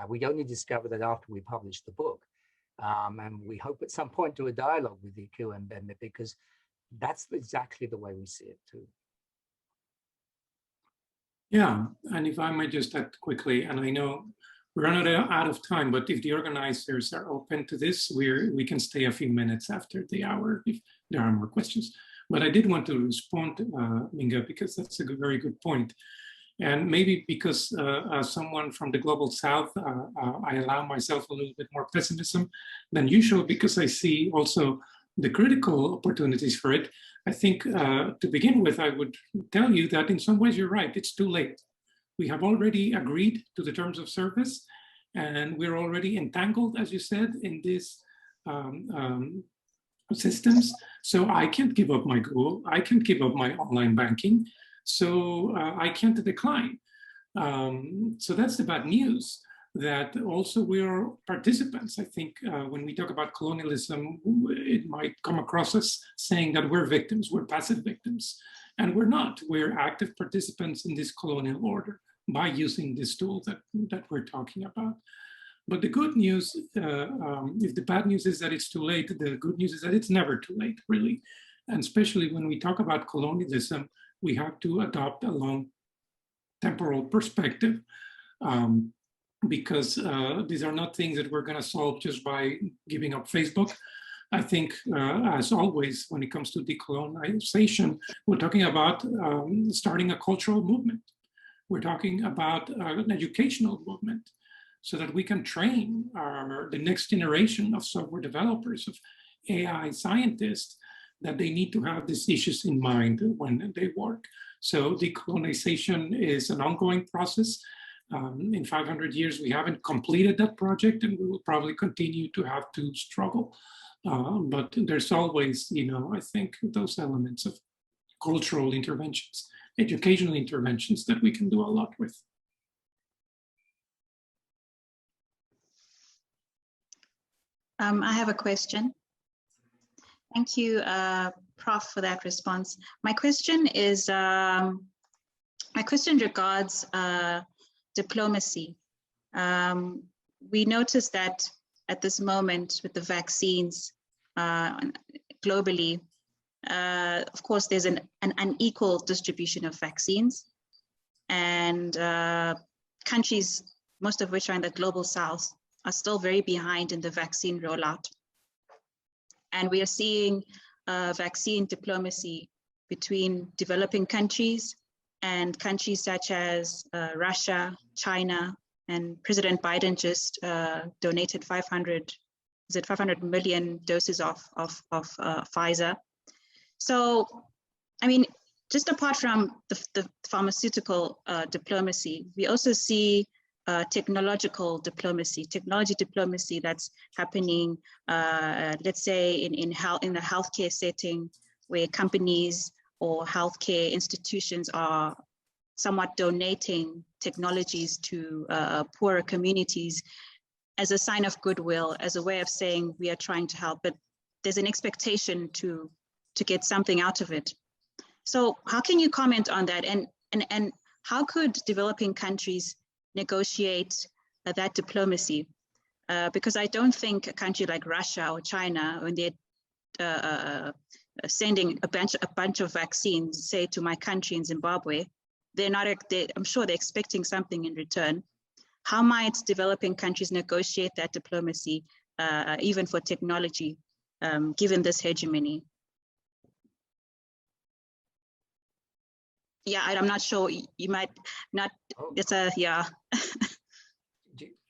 We only discovered that after we published the book. And we hope at some point to a dialogue with Iku and Bembe, because that's exactly the way we see it too. Yeah, and if I might just add quickly, and I know we're running out of time, but if the organizers are open to this, we can stay a few minutes after the hour if there are more questions. But I did want to respond, Minga, because that's a very good point. And maybe because as someone from the global south, I allow myself a little bit more pessimism than usual, because I see also the critical opportunities for it. I think to begin with, I would tell you that in some ways you're right, it's too late. We have already agreed to the terms of service, and we're already entangled, as you said, in these systems. So I can't give up my Google, I can't give up my online banking, so I can't decline. So that's the bad news, that also we are participants. I think when we talk about colonialism, it might come across as saying that we're victims, we're passive victims, and we're not. We're active participants in this colonial order by using this tool that we're talking about. But the good news, if the bad news is that it's too late, the good news is that it's never too late, really. And especially when we talk about colonialism, we have to adopt a long temporal perspective, because these are not things that we're going to solve just by giving up Facebook. I think, as always, when it comes to decolonization, we're talking about starting a cultural movement. We're talking about an educational movement, so that we can train the next generation of software developers, of AI scientists, that they need to have these issues in mind when they work. So decolonization is an ongoing process. In 500 years, we haven't completed that project, and we will probably continue to have to struggle. But there's always, I think, those elements of cultural interventions, educational interventions that we can do a lot with. I have a question. Thank you, Prof, for that response. My question is, regards diplomacy. We noticed that at this moment with the vaccines globally, of course, there's an unequal distribution of vaccines, and countries, most of which are in the global south, are still very behind in the vaccine rollout. And we are seeing vaccine diplomacy between developing countries and countries such as Russia, China, and President Biden just donated 500 million doses of Pfizer. So, I mean, just apart from the pharmaceutical diplomacy, we also see technology diplomacy that's happening, let's say in the healthcare setting, where companies or healthcare institutions are somewhat donating technologies to poorer communities as a sign of goodwill, as a way of saying we are trying to help, but there's an expectation to get something out of it. So how can you comment on that? And how could developing countries negotiate that diplomacy? Because I don't think a country like Russia or China, when they're sending a bunch of vaccines, say to my country in Zimbabwe, I'm sure they're expecting something in return. How might developing countries negotiate that diplomacy, even for technology, given this hegemony? Yeah, I'm not sure. You might not. It's a yeah.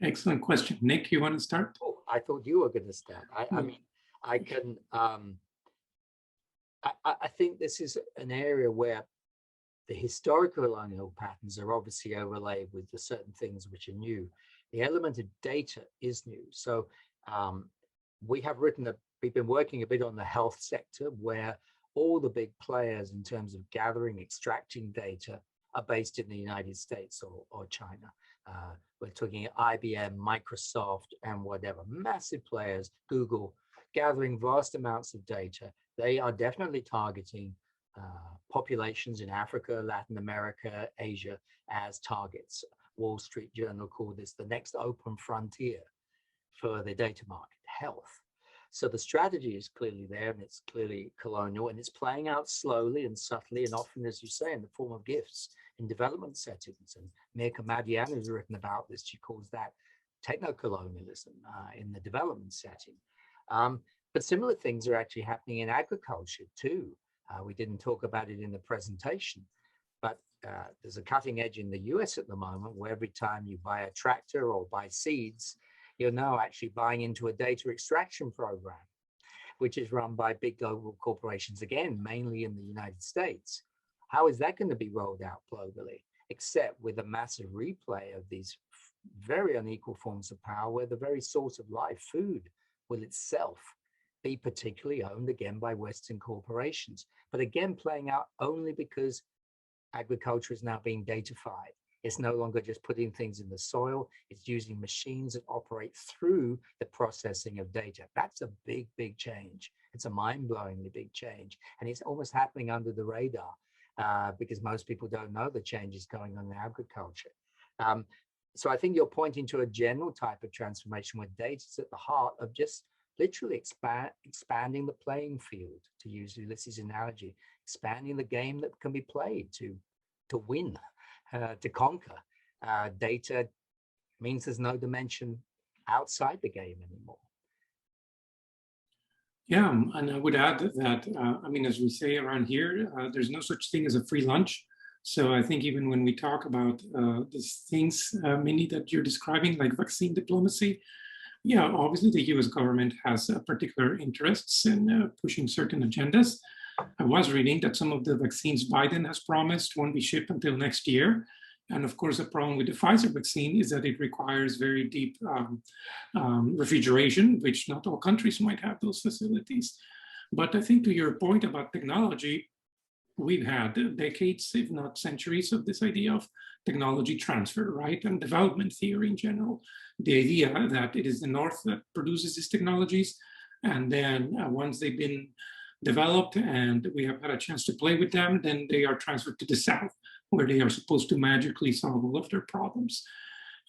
Excellent question, Nick. You want to start? Oh, I thought you were going to start. I mean, I can. I think this is an area where the historical colonial patterns are obviously overlaid with the certain things which are new. The element of data is new. So we've been working a bit on the health sector, where all the big players in terms of gathering, extracting data are based in the United States or China. We're talking IBM, Microsoft, and whatever, massive players, Google, gathering vast amounts of data. They are definitely targeting populations in Africa, Latin America, Asia as targets. Wall Street Journal called this the next open frontier for the data market, health. So the strategy is clearly there, and it's clearly colonial, and it's playing out slowly and subtly, and often, as you say, in the form of gifts in development settings. And Mirka Madian has written about this. She calls that techno-colonialism in the development setting. But similar things are actually happening in agriculture too. We didn't talk about it in the presentation, but there's a cutting edge in the US at the moment where every time you buy a tractor or buy seeds, you're now actually buying into a data extraction program, which is run by big global corporations, again, mainly in the United States. How is that going to be rolled out globally, except with a massive replay of these very unequal forms of power where the very source of life, food, will itself be particularly owned again by Western corporations, but again playing out only because agriculture is now being datafied. It's no longer just putting things in the soil, it's using machines that operate through the processing of data. That's a big, big change. It's a mind-blowingly big change. And it's almost happening under the radar because most people don't know the changes going on in agriculture. So I think you're pointing to a general type of transformation where data is at the heart of just literally expanding the playing field, to use Ulises' analogy, expanding the game that can be played to win, to conquer. Data means there's no dimension outside the game anymore. Yeah, and I would add that, I mean, as we say around here, there's no such thing as a free lunch. So I think even when we talk about these things, Minnie, that you're describing, like vaccine diplomacy, yeah, obviously the US government has particular interests in pushing certain agendas. I was reading that some of the vaccines Biden has promised won't be shipped until next year. And of course, the problem with the Pfizer vaccine is that it requires very deep refrigeration, which not all countries might have those facilities. But I think to your point about technology, we've had decades, if not centuries, of this idea of technology transfer, right? And development theory in general. The idea that it is the North that produces these technologies. And then once they've been developed and we have had a chance to play with them, then they are transferred to the South, where they are supposed to magically solve all of their problems.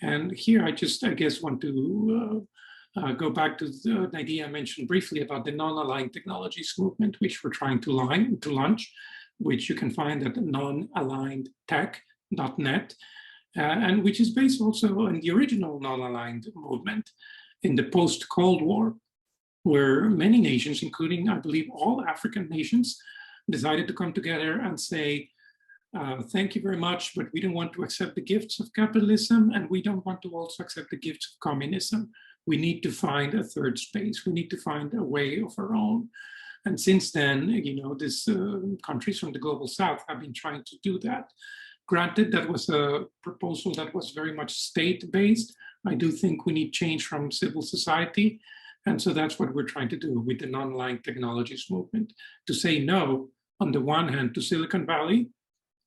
And here I guess, want to go back to the idea I mentioned briefly about the non-aligned technologies movement, which we're trying to launch, which you can find at nonalignedtech.net, and which is based also on the original non-aligned movement in the post-Cold War, where many nations, including, I believe, all African nations, decided to come together and say, thank you very much, but we don't want to accept the gifts of capitalism, and we don't want to also accept the gifts of communism. We need to find a third space. We need to find a way of our own. And since then, you know, these countries from the global South have been trying to do that. Granted, that was a proposal that was very much state-based. I do think we need change from civil society. And so that's what we're trying to do with the non-aligned technologies movement, to say no, on the one hand, to Silicon Valley,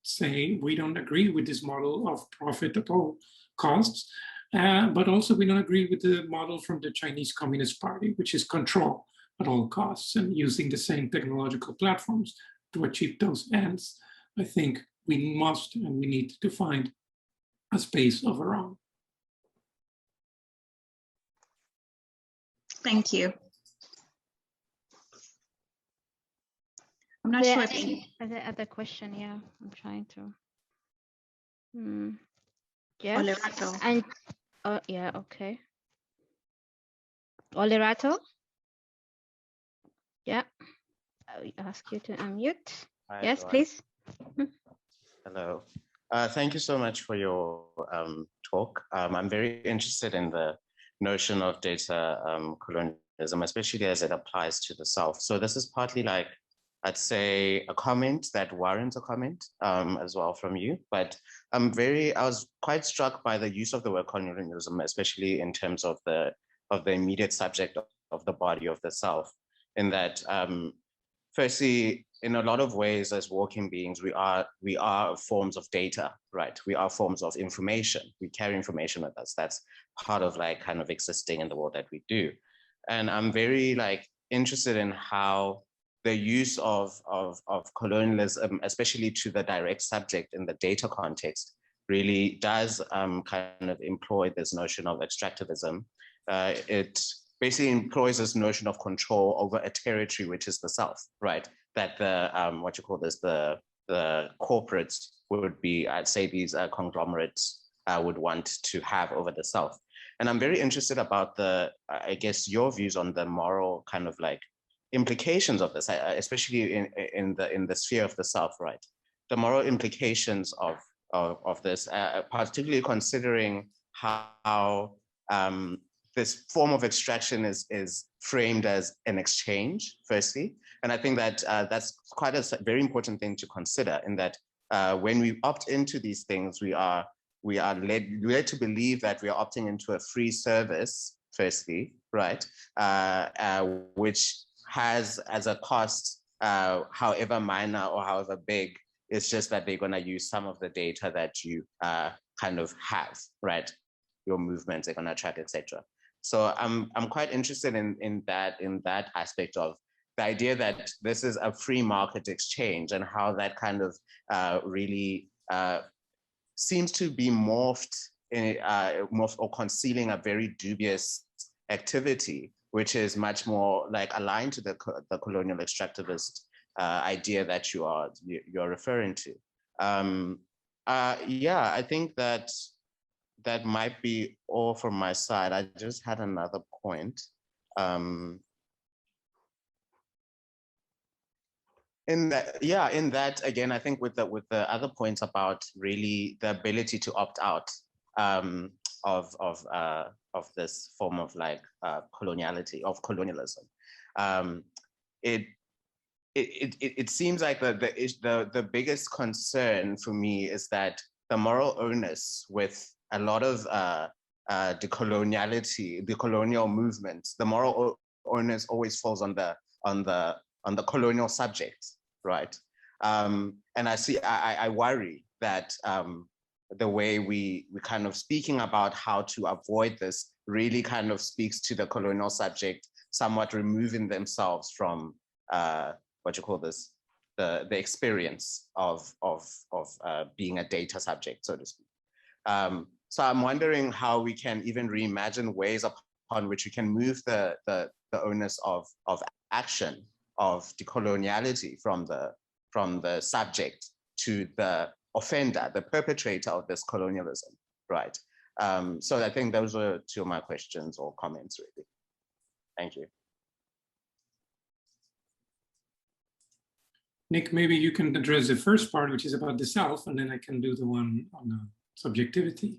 say we don't agree with this model of profit at all costs, but also we don't agree with the model from the Chinese Communist Party, which is control at all costs and using the same technological platforms to achieve those ends. I think we must and we need to find a space of our own. Thank you. I'm not sure if the other question, yeah, I'm trying to. Yes, Olerato. and yeah, okay. Olerato? Yeah, I ask you to unmute. Hi, Yes, everyone. please. Hello. Thank you so much for your talk. I'm very interested in the notion of data colonialism, especially as it applies to the South. So this is partly like, I'd say, a comment that warrants a comment as well from you. But I was quite struck by the use of the word colonialism, especially in terms of the immediate subject of the body of the South, in that, firstly, in a lot of ways, as walking beings, we are forms of data, right? We are forms of information. We carry information with us. That's part of like kind of existing in the world that we do. And I'm very like interested in how the use of colonialism, especially to the direct subject in the data context, really does kind of employ this notion of extractivism. It basically employs this notion of control over a territory, which is the South, right? That the, the corporates would be, I'd say these conglomerates would want to have over the South. And I'm very interested about the, I guess, your views on the moral kind of like implications of this, especially in the sphere of the South, right? The moral implications of this, particularly considering how this form of extraction is framed as an exchange, firstly. And I think that that's quite a very important thing to consider, in that when we opt into these things, we are led to believe that we are opting into a free service, firstly, right? Which has as a cost, however minor or however big, it's just that they're going to use some of the data that you kind of have, right? Your movements, they're going to track, etc. So I'm quite interested in that aspect of the idea that this is a free market exchange, and how that kind of really seems to be morphed or concealing a very dubious activity, which is much more like aligned to the colonial extractivist idea that you're referring to. Yeah, I think that might be all from my side. I just had another point. In that again, I think with the other points about really the ability to opt out of this form of like colonialism, it seems like the biggest concern for me is that the moral onus with a lot of the colonial movements, the moral onus always falls on the colonial subject, right? And I worry that the way we kind of speaking about how to avoid this really kind of speaks to the colonial subject somewhat removing themselves from the experience of being a data subject, so to speak. So I'm wondering how we can even reimagine ways upon which we can move the onus of action of decoloniality from the subject to the offender, the perpetrator of this colonialism, right? So I think those were two of my questions or comments, really. Thank you. Nick, maybe you can address the first part, which is about the South, and then I can do the one on the subjectivity.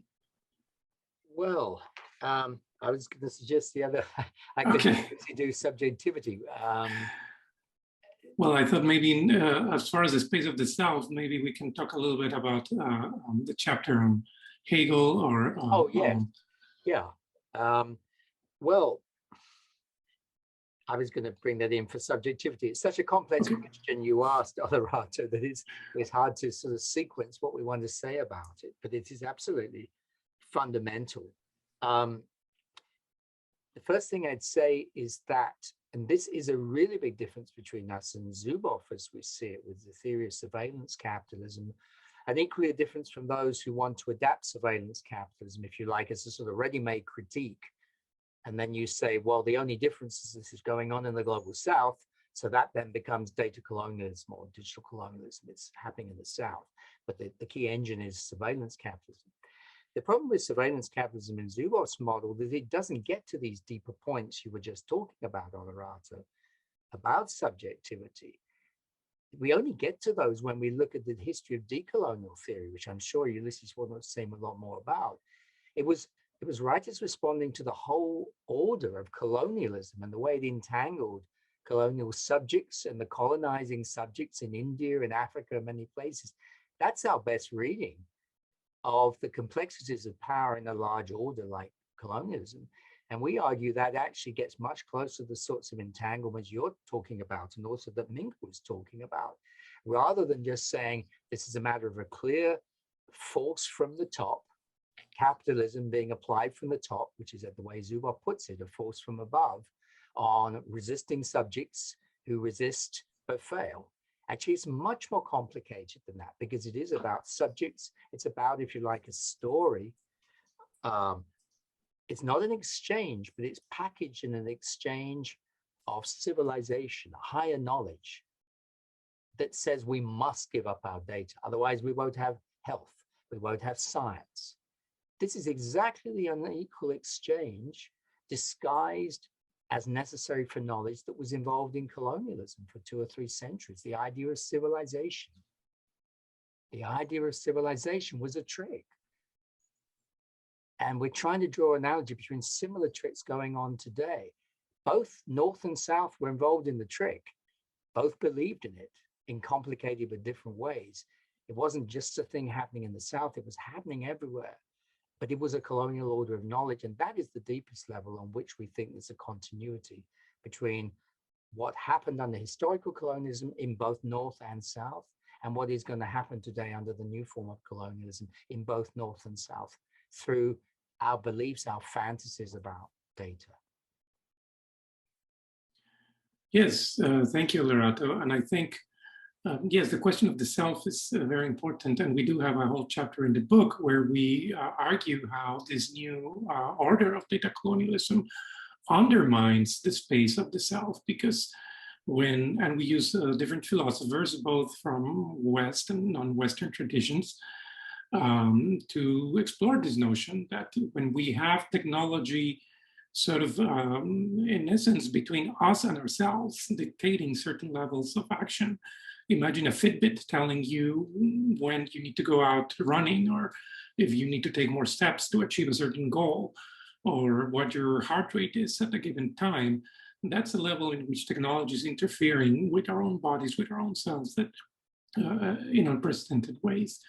Well, I was going to suggest the other. I could actually do subjectivity. Well, I thought maybe as far as the space of the South, maybe we can talk a little bit about the chapter on Hegel or. Oh, yeah. Yeah. Well, I was going to bring that in for subjectivity. It's such a complex question you asked, Olerato, that it's hard to sort of sequence what we want to say about it, but it is absolutely fundamental. The first thing I'd say is that, and this is a really big difference between us and Zuboff as we see it with the theory of surveillance capitalism, and equally a difference from those who want to adapt surveillance capitalism, if you like, as a sort of ready-made critique. And then you say, well, the only difference is this is going on in the global South. So that then becomes data colonialism or digital colonialism. It's happening in the South. But the key engine is surveillance capitalism. The problem with surveillance capitalism in Zuboff's model is it doesn't get to these deeper points you were just talking about, Olerato, about subjectivity. We only get to those when we look at the history of decolonial theory, which I'm sure Ulises will say a lot more about. It was writers responding to the whole order of colonialism and the way it entangled colonial subjects and the colonizing subjects in India and Africa and many places. That's our best reading of the complexities of power in a large order like colonialism. And we argue that actually gets much closer to the sorts of entanglements you're talking about and also that Mink was talking about, rather than just saying this is a matter of a clear force from the top, capitalism being applied from the top, which is the way Zuboff puts it, a force from above, on resisting subjects who resist but fail. Actually, it's much more complicated than that, because it is about subjects. It's about, if you like, a story. It's not an exchange, but it's packaged in an exchange of civilization, higher knowledge, that says we must give up our data. Otherwise, we won't have health. We won't have science. This is exactly the unequal exchange disguised as necessary for knowledge that was involved in colonialism for 2 or 3 centuries. The idea of civilization. The idea of civilization was a trick. And we're trying to draw an analogy between similar tricks going on today. Both North and South were involved in the trick. Both believed in it in complicated but different ways. It wasn't just a thing happening in the South, it was happening everywhere. But it was a colonial order of knowledge, and that is the deepest level on which we think there's a continuity between what happened under historical colonialism in both North and South, and what is going to happen today under the new form of colonialism in both North and South, through our beliefs, our fantasies about data. Yes, thank you, Lorato. And I think, yes, the question of the self is very important. And we do have a whole chapter in the book where we argue how this new order of data colonialism undermines the space of the self, because and we use different philosophers, both from West and non-Western traditions, to explore this notion that when we have technology sort of, in essence, between us and ourselves, dictating certain levels of action. Imagine a Fitbit telling you when you need to go out running, or if you need to take more steps to achieve a certain goal, or what your heart rate is at a given time. That's a level in which technology is interfering with our own bodies, with our own selves, that in unprecedented ways.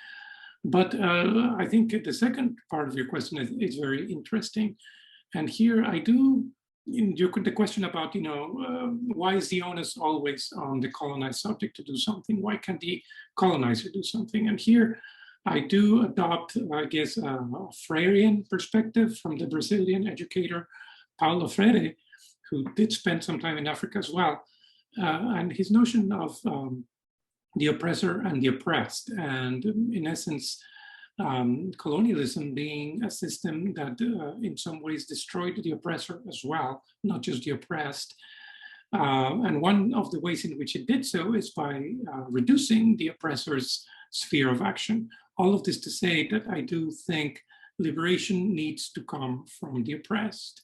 But I think the second part of your question is very interesting. And here I do, the question about, why is the onus always on the colonized subject to do something? Why can't the colonizer do something? And here I do adopt, I guess, a Freirean perspective from the Brazilian educator Paulo Freire, who did spend some time in Africa as well. And his notion of the oppressor and the oppressed, and in essence, colonialism being a system that in some ways destroyed the oppressor as well, not just the oppressed. And one of the ways in which it did so is by reducing the oppressor's sphere of action. All of this to say that I do think liberation needs to come from the oppressed.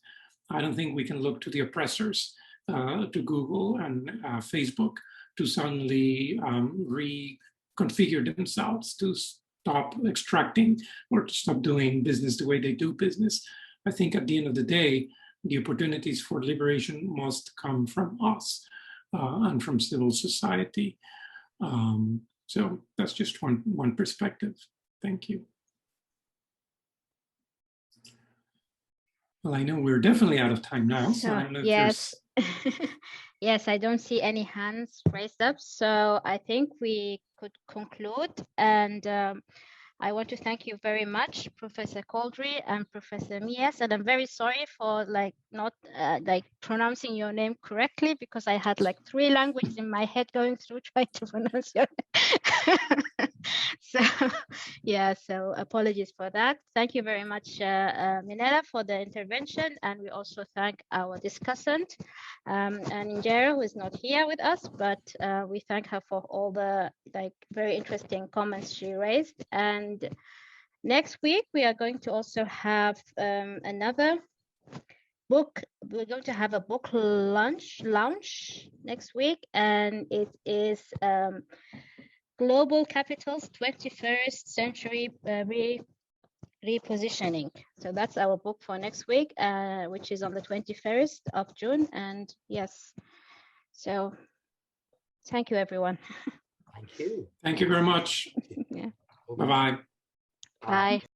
I don't think we can look to the oppressors, to Google and Facebook, to suddenly reconfigure themselves, to stop extracting or to stop doing business the way they do business. I think at the end of the day, the opportunities for liberation must come from us and from civil society. So that's just one perspective. Thank you. Well, I know we're definitely out of time now. So I don't know if yes. Yes, I don't see any hands raised up. So I think we could conclude. And I want to thank you very much, Professor Caldry and Professor Mejias. And I'm very sorry for not pronouncing your name correctly, because I had 3 languages in my head going through trying to pronounce your name. So yeah, so apologies for that. Thank you very much, Minella, for the intervention. And we also thank our discussant, and Injera, who is not here with us, but we thank her for all the very interesting comments she raised. And next week, we are going to also have another book. We're going to have a book launch next week, and it is Global Capital's 21st Century Repositioning. So that's our book for next week, which is on the 21st of June. And yes, so thank you, everyone. Thank you. Thank you very much. Yeah. Bye-bye. Bye.